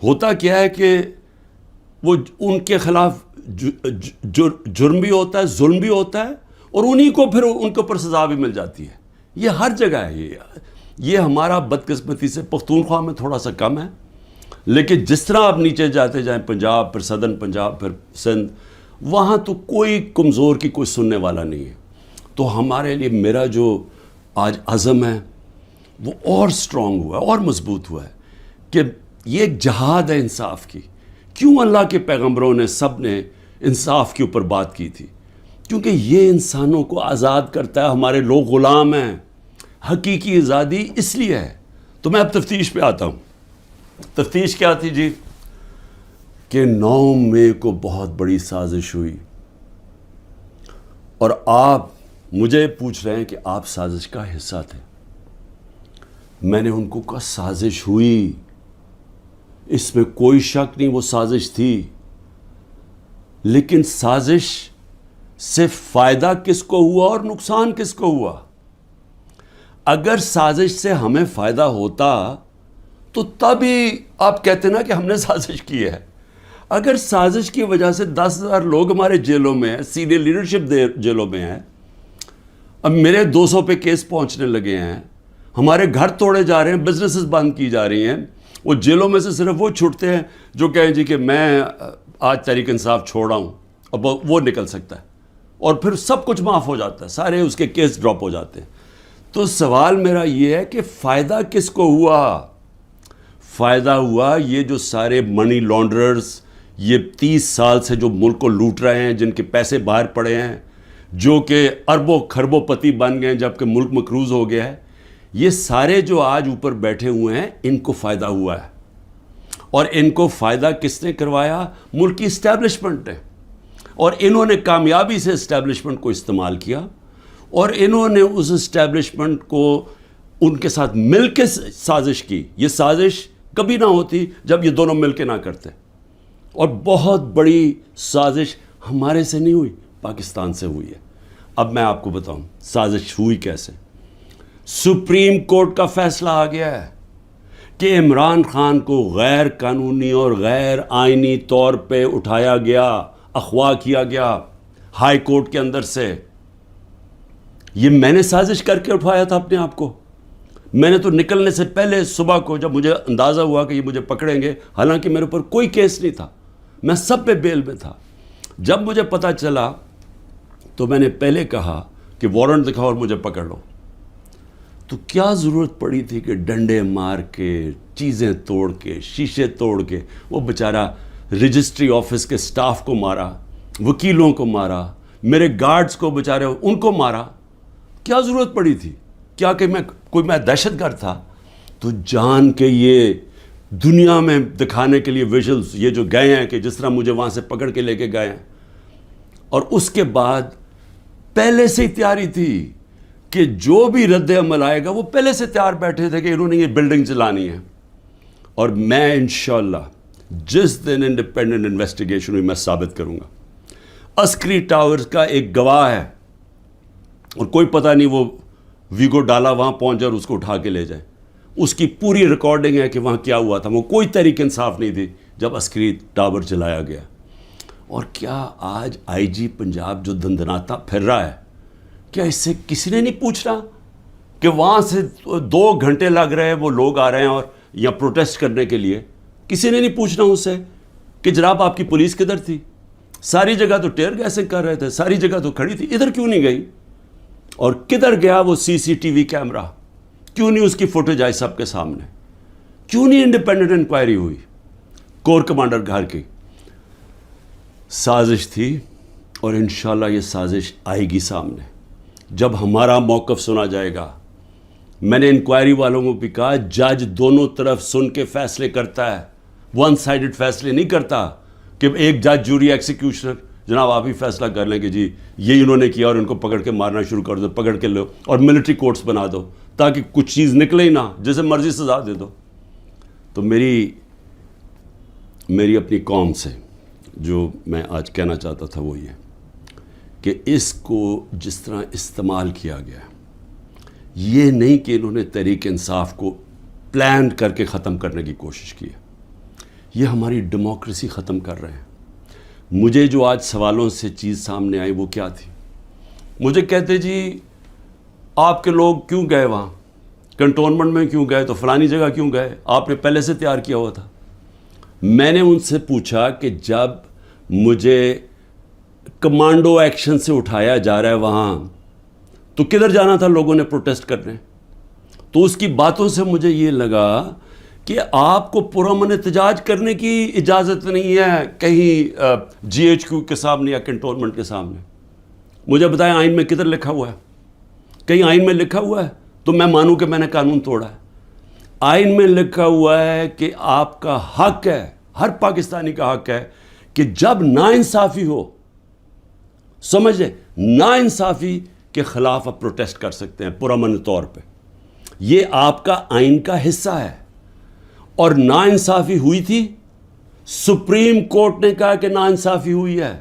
ہوتا کیا ہے کہ وہ ان کے خلاف جرم بھی ہوتا ہے, ظلم بھی ہوتا ہے, اور انہی کو پھر ان کے اوپر سزا بھی مل جاتی ہے. یہ ہر جگہ ہے. یہ ہمارا بدقسمتی سے پختونخوا میں تھوڑا سا کم ہے, لیکن جس طرح آپ نیچے جاتے جائیں, پنجاب, پھر سدرن پنجاب, پھر سندھ, وہاں تو کوئی کمزور کی کوئی سننے والا نہیں ہے. تو ہمارے لیے میرا جو آج عزم ہے وہ اور سٹرونگ ہوا ہے, اور مضبوط ہوا ہے کہ یہ ایک جہاد ہے انصاف کی. کیوں اللہ کے پیغمبروں نے سب نے انصاف کے اوپر بات کی تھی؟ کیونکہ یہ انسانوں کو آزاد کرتا ہے. ہمارے لوگ غلام ہیں. حقیقی آزادی اس لیے ہے. تو میں اب تفتیش پہ آتا ہوں. تفتیش کیا تھی جی؟ کہ 9 مئی کو بہت بڑی سازش ہوئی, اور آپ مجھے پوچھ رہے ہیں کہ آپ سازش کا حصہ تھے. میں نے ان کو کہا سازش ہوئی, اس میں کوئی شک نہیں, وہ سازش تھی. لیکن سازش سے فائدہ کس کو ہوا اور نقصان کس کو ہوا؟ اگر سازش سے ہمیں فائدہ ہوتا تو تب ہی آپ کہتے نا کہ ہم نے سازش کی ہے. اگر سازش کی وجہ سے 10,000 لوگ ہمارے جیلوں میں ہیں, سینئر لیڈرشپ جیلوں میں ہے, اب میرے 200 پہ کیس پہنچنے لگے ہیں, ہمارے گھر توڑے جا رہے ہیں, بزنسز بند کی جا رہی ہیں, وہ جیلوں میں سے صرف وہ چھوٹتے ہیں جو کہیں جی کہ میں آج تحریک انصاف چھوڑ رہا ہوں, اب وہ نکل سکتا ہے, اور پھر سب کچھ معاف ہو جاتا ہے, سارے اس کے کیس ڈراپ ہو جاتے ہیں. تو سوال میرا یہ ہے کہ فائدہ کس کو ہوا؟ فائدہ ہوا یہ جو سارے منی لانڈررز, یہ 30 سال سے جو ملک کو لوٹ رہے ہیں, جن کے پیسے باہر پڑے ہیں, جو کہ اربوں خربوں پتی بن گئے ہیں جبکہ ملک مقروض ہو گیا ہے, یہ سارے جو آج اوپر بیٹھے ہوئے ہیں ان کو فائدہ ہوا ہے. اور ان کو فائدہ کس نے کروایا؟ ملک کی اسٹیبلشمنٹ نے. اور انہوں نے کامیابی سے اسٹیبلشمنٹ کو استعمال کیا, اور انہوں نے اس اسٹیبلشمنٹ کو ان کے ساتھ مل کے سازش کی. یہ سازش کبھی نہ ہوتی جب یہ دونوں مل کے نہ کرتے. اور بہت بڑی سازش ہمارے سے نہیں ہوئی, پاکستان سے ہوئی ہے. اب میں آپ کو بتاؤں سازش ہوئی کیسے. سپریم کورٹ کا فیصلہ آ گیا ہے کہ عمران خان کو غیر قانونی اور غیر آئینی طور پہ اٹھایا گیا, اغوا کیا گیا ہائی کورٹ کے اندر سے. یہ میں نے سازش کر کے اٹھوایا تھا اپنے آپ کو. میں نے تو نکلنے سے پہلے صبح کو جب مجھے اندازہ ہوا کہ یہ مجھے پکڑیں گے, حالانکہ میرے اوپر کوئی کیس نہیں تھا, میں سب پہ بیل میں تھا, جب مجھے پتہ چلا تو میں نے پہلے کہا کہ وارنٹ دکھاؤ اور مجھے پکڑ لو. تو کیا ضرورت پڑی تھی کہ ڈنڈے مار کے, چیزیں توڑ کے, شیشے توڑ کے, وہ بیچارہ رجسٹری آفس کے سٹاف کو مارا, وکیلوں کو مارا, میرے گارڈز کو بیچارے ان کو مارا. کیا ضرورت پڑی تھی؟ کیا کہ میں دہشت گرد تھا؟ تو جان کے یہ دنیا میں دکھانے کے لیے ویژلز یہ جو گئے ہیں کہ جس طرح مجھے وہاں سے پکڑ کے لے کے گئے ہیں, اور اس کے بعد پہلے سے ہی تیاری تھی کہ جو بھی رد عمل آئے گا وہ پہلے سے تیار بیٹھے تھے کہ انہوں نے یہ بلڈنگ چلانی ہے. اور میں انشاءاللہ جس دن انڈیپینڈنٹ انویسٹیگیشن ہوئی میں ثابت کروں گا. عسکری ٹاورز کا ایک گواہ ہے, اور کوئی پتہ نہیں وہ ویگو ڈالا وہاں پہنچ جائے اور اس کو اٹھا کے لے جائے. اس کی پوری ریکارڈنگ ہے کہ وہاں کیا ہوا تھا. وہ کوئی تحریک انصاف نہیں تھی جب عسکری ٹاور چلایا گیا. اور کیا آج آئی جی پنجاب جو دندناتا پھر رہا ہے, کیا اس سے کسی نے نہیں پوچھ رہا کہ وہاں سے 2 گھنٹے لگ رہے ہیں, وہ لوگ آ رہے ہیں اور یا پروٹیسٹ کرنے کے لیے, کسی نے نہیں پوچھنا اس سے کہ جناب آپ کی پولیس کدھر تھی؟ ساری جگہ تو ٹیئر گیسنگ کر رہے تھے, ساری جگہ تو کھڑی تھی, ادھر کیوں نہیں گئی؟ اور کدھر گیا وہ CCTV کیمرہ؟ کیوں نہیں اس کی فوٹیج آئی سب کے سامنے؟ کیوں نہیں انڈیپینڈنٹ انکوائری ہوئی؟ کور کمانڈر گھر کی سازش تھی, اور انشاءاللہ یہ سازش آئے گی سامنے جب ہمارا موقف سنا جائے گا. میں نے انکوائری والوں کو بھی کہا جج دونوں طرف سن کے فیصلے کرتا ہے, ون سائیڈڈ فیصلے نہیں کرتا کہ ایک جج جوری ایکسیکیوشنر جناب آپ ہی فیصلہ کر لیں کہ جی یہی انہوں نے کیا اور ان کو پکڑ کے مارنا شروع کر دو, پکڑ کے لو اور ملٹری کورٹس بنا دو تاکہ کچھ چیز نکلے ہی نہ, جیسے مرضی سزا دے دو. تو میری اپنی قوم سے جو میں آج کہنا چاہتا تھا وہ یہ کہ اس کو جس طرح استعمال کیا گیا, یہ نہیں کہ انہوں نے تحریک انصاف کو پلان کر کے ختم کرنے کی کوشش کی ہے, یہ ہماری ڈیموکریسی ختم کر رہے ہیں. مجھے جو آج سوالوں سے چیز سامنے آئی وہ کیا تھی؟ مجھے کہتے جی آپ کے لوگ کیوں گئے وہاں, کنٹونمنٹ میں کیوں گئے, تو فلانی جگہ کیوں گئے, آپ نے پہلے سے تیار کیا ہوا تھا. میں نے ان سے پوچھا کہ جب مجھے کمانڈو ایکشن سے اٹھایا جا رہا ہے وہاں, تو کدھر جانا تھا لوگوں نے پروٹیسٹ کرنے؟ تو اس کی باتوں سے مجھے یہ لگا کہ آپ کو پرامن احتجاج کرنے کی اجازت نہیں ہے کہیں GHQ کے سامنے یا کنٹونمنٹ کے سامنے. مجھے بتائیں آئین میں کدھر لکھا ہوا ہے؟ کہیں آئین میں لکھا ہوا ہے تو میں مانوں کہ میں نے قانون توڑا ہے. آئین میں لکھا ہوا ہے کہ آپ کا حق ہے, ہر پاکستانی کا حق ہے کہ جب ناانصافی ہو, سمجھ لیں ناانصافی کے خلاف آپ پروٹیسٹ کر سکتے ہیں پرامن طور پہ. یہ آپ کا آئین کا حصہ ہے. اور ناانصافی ہوئی تھی, سپریم کورٹ نے کہا کہ ناانصافی ہوئی ہے.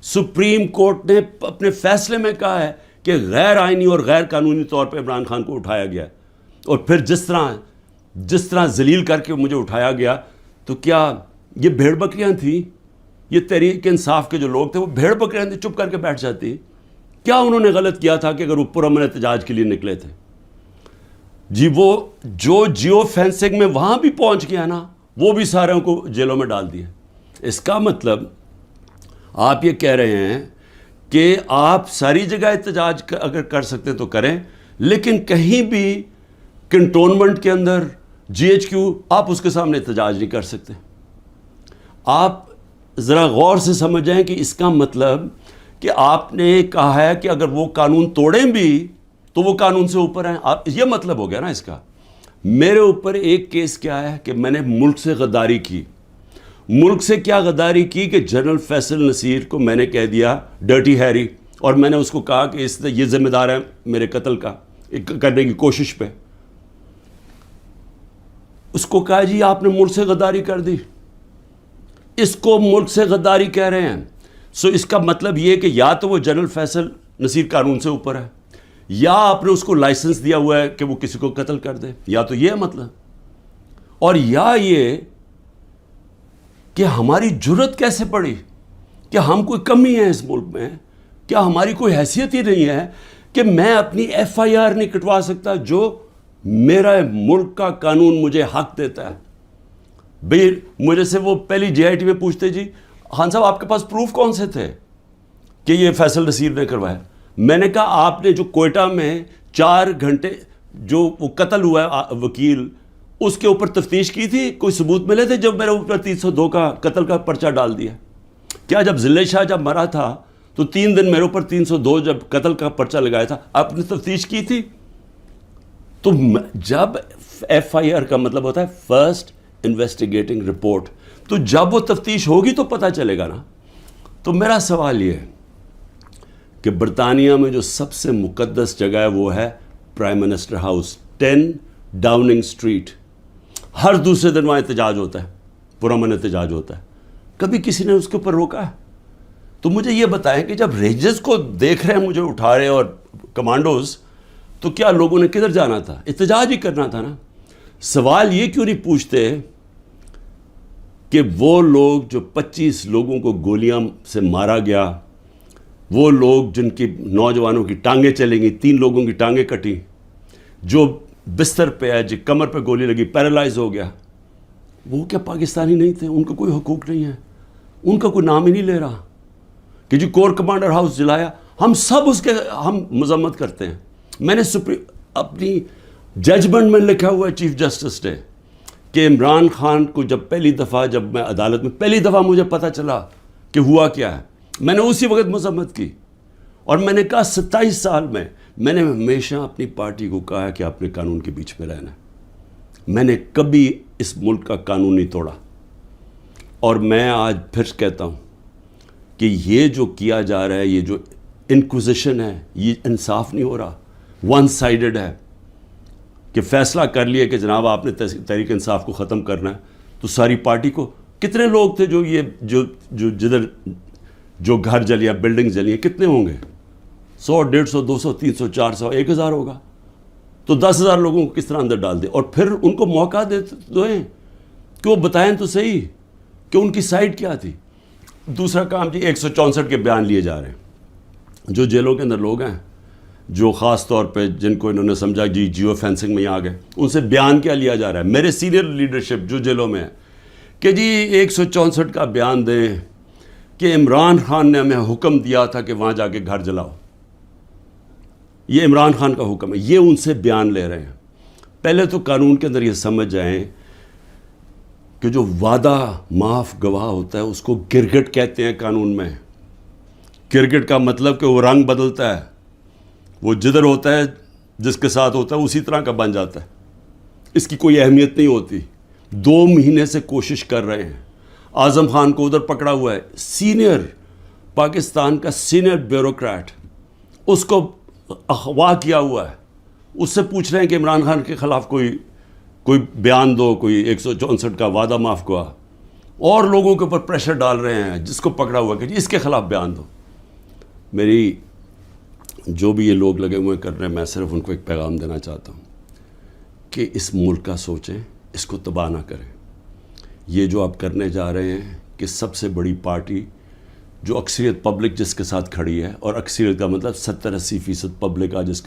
سپریم کورٹ نے اپنے فیصلے میں کہا ہے کہ غیر آئینی اور غیر قانونی طور پہ عمران خان کو اٹھایا گیا، اور پھر جس طرح ذلیل کر کے مجھے اٹھایا گیا، تو کیا یہ بھیڑ بکریاں تھیں؟ یہ تحریک انصاف کے جو لوگ تھے وہ بھیڑ بکریاں تھیں، چپ کر کے بیٹھ جاتی؟ کیا انہوں نے غلط کیا تھا کہ اگر وہ پرامن احتجاج کے لیے نکلے تھے؟ جی وہ جو جیو فینسنگ میں وہاں بھی پہنچ گیا نا، وہ بھی ساروں کو جیلوں میں ڈال دیا۔ اس کا مطلب آپ یہ کہہ رہے ہیں کہ آپ ساری جگہ احتجاج اگر کر سکتے ہیں تو کریں، لیکن کہیں بھی کنٹونمنٹ کے اندر جی ایچ کیو آپ اس کے سامنے احتجاج نہیں کر سکتے۔ آپ ذرا غور سے سمجھیں کہ اس کا مطلب کہ آپ نے کہا ہے کہ اگر وہ قانون توڑیں بھی تو وہ قانون سے اوپر ہیں، یہ مطلب ہو گیا نا اس کا۔ میرے اوپر ایک کیس کیا ہے کہ میں نے ملک سے غداری کی۔ ملک سے کیا غداری کی کہ جنرل فیصل نصیر کو میں نے کہہ دیا ڈرٹی ہیری، اور میں نے اس کو کہا کہ یہ ذمہ دار ہے میرے قتل کا کرنے کی کوشش پہ۔ اس کو کہا جی آپ نے ملک سے غداری کر دی، اس کو ملک سے غداری کہہ رہے ہیں۔ سو اس کا مطلب یہ کہ یا تو وہ جنرل فیصل نصیر قانون سے اوپر ہے، یا آپ نے اس کو لائسنس دیا ہوا ہے کہ وہ کسی کو قتل کر دے، یا تو یہ مطلب، اور یا یہ کہ ہماری جرت کیسے پڑی، کہ ہم کوئی کمی ہے اس ملک میں؟ کیا ہماری کوئی حیثیت ہی نہیں ہے کہ میں اپنی ایف آئی آر نہیں کٹوا سکتا جو میرا ملک کا قانون مجھے حق دیتا ہے؟ بھئی مجھے سے وہ پہلی جے آئی ٹی میں پوچھتے جی خان صاحب آپ کے پاس پروف کون سے تھے کہ یہ فیصل نصیر نے کروایا؟ میں نے کہا آپ نے جو کوئٹہ میں 4 گھنٹے جو وہ قتل ہوا ہے وکیل، اس کے اوپر تفتیش کی تھی؟ کوئی ثبوت ملے تھے جب میرے اوپر 302 کا قتل کا پرچہ ڈال دیا؟ کیا جب ضلع شاہ جب مرا تھا تو 3 دن میرے اوپر 302 جب قتل کا پرچہ لگایا تھا، آپ نے تفتیش کی تھی؟ تو جب ایف آئی آر کا مطلب ہوتا ہے فرسٹ انویسٹیگیٹنگ رپورٹ، تو جب وہ تفتیش ہوگی تو پتہ چلے گا نا۔ تو میرا سوال یہ ہے کہ برطانیہ میں جو سب سے مقدس جگہ ہے وہ ہے prime minister house, 10 Downing street. ہر دوسرے دن وہاں احتجاج ہوتا ہے، پرامن احتجاج ہوتا ہے، کبھی کسی نے اس کے اوپر روکا ہے؟ تو مجھے یہ بتائیں کہ جب رینجرز کو دیکھ رہے ہیں مجھے اٹھا رہے اور کمانڈوز، تو کیا لوگوں نے کدھر جانا تھا؟ احتجاج ہی کرنا تھا نا۔ سوال یہ کیوں نہیں پوچھتے کہ وہ لوگ جو 25 لوگوں کو گولیاں سے مارا گیا، وہ لوگ جن کی نوجوانوں کی ٹانگیں چلیں گی، 3 لوگوں کی ٹانگیں کٹی، جو بستر پہ ہے، جو کمر پہ گولی لگی، پیرالائز ہو گیا، وہ کیا پاکستانی نہیں تھے؟ ان کا کوئی حقوق نہیں ہے؟ ان کا کوئی نام ہی نہیں لے رہا کہ جی کور کمانڈر ہاؤس جلایا؟ ہم سب اس کے ہم مذمت کرتے ہیں۔ میں نے اپنی ججمنٹ میں لکھا ہوا ہے چیف جسٹس نے کہ عمران خان کو جب پہلی دفعہ جب میں عدالت میں پہلی دفعہ مجھے پتہ چلا کہ ہوا کیا ہے، میں نے اسی وقت مذمت کی، اور میں نے کہا 27 سال میں نے ہمیشہ اپنی پارٹی کو کہا ہے کہ آپ نے قانون کے بیچ میں رہنا ہے۔ میں نے کبھی اس ملک کا قانون نہیں توڑا، اور میں آج پھر کہتا ہوں کہ یہ جو کیا جا رہا ہے، یہ جو انکوزیشن ہے، یہ انصاف نہیں ہو رہا، ون سائیڈڈ ہے، کہ فیصلہ کر لیا کہ جناب آپ نے تحریک انصاف کو ختم کرنا ہے، تو ساری پارٹی کو کتنے لوگ تھے جو جدھر جو گھر جلیا، بلڈنگ جلی، کتنے ہوں گے؟ 100 150 200 300 400 1000 ہوگا، تو 10,000 لوگوں کو کس طرح اندر ڈال دے؟ اور پھر ان کو موقع دیں کہ وہ بتائیں تو صحیح کہ ان کی سائڈ کیا تھی۔ دوسرا کام جی 164 کے بیان لیے جا رہے ہیں، جو جیلوں کے اندر لوگ ہیں، جو خاص طور پہ جن کو انہوں نے سمجھا جی جیو فینسنگ میں آ گئے، ان سے بیان کیا لیا جا رہا ہے؟ میرے سینئر لیڈرشپ جو جیلوں میں ہے کہ جی 164 کا بیان دیں کہ عمران خان نے ہمیں حکم دیا تھا کہ وہاں جا کے گھر جلاؤ، یہ عمران خان کا حکم ہے، یہ ان سے بیان لے رہے ہیں۔ پہلے تو قانون کے اندر یہ سمجھ جائیں کہ جو وعدہ معاف گواہ ہوتا ہے اس کو گرگٹ کہتے ہیں قانون میں۔ گرگٹ کا مطلب کہ وہ رنگ بدلتا ہے، وہ جدھر ہوتا ہے جس کے ساتھ ہوتا ہے اسی طرح کا بن جاتا ہے، اس کی کوئی اہمیت نہیں ہوتی۔ 2 مہینے سے کوشش کر رہے ہیں، اعظم خان کو ادھر پکڑا ہوا ہے، سینئر پاکستان کا سینئر بیوروکریٹ، اس کو اغوا کیا ہوا ہے، اس سے پوچھ رہے ہیں کہ عمران خان کے خلاف کوئی بیان دو، کوئی 164 کا وعدہ معاف گواہ، اور لوگوں کے اوپر پریشر ڈال رہے ہیں جس کو پکڑا ہوا کہ جی اس کے خلاف بیان دو۔ میری جو بھی یہ لوگ لگے ہوئے کر رہے ہیں، میں صرف ان کو ایک پیغام دینا چاہتا ہوں کہ اس ملک کا سوچیں، اس کو تباہ نہ کریں. یہ جو آپ کرنے جا رہے ہیں کہ سب سے بڑی پارٹی جو اکثریت پبلک جس کے ساتھ کھڑی ہے، اور اکثریت کا مطلب 70-80% پبلک آج اس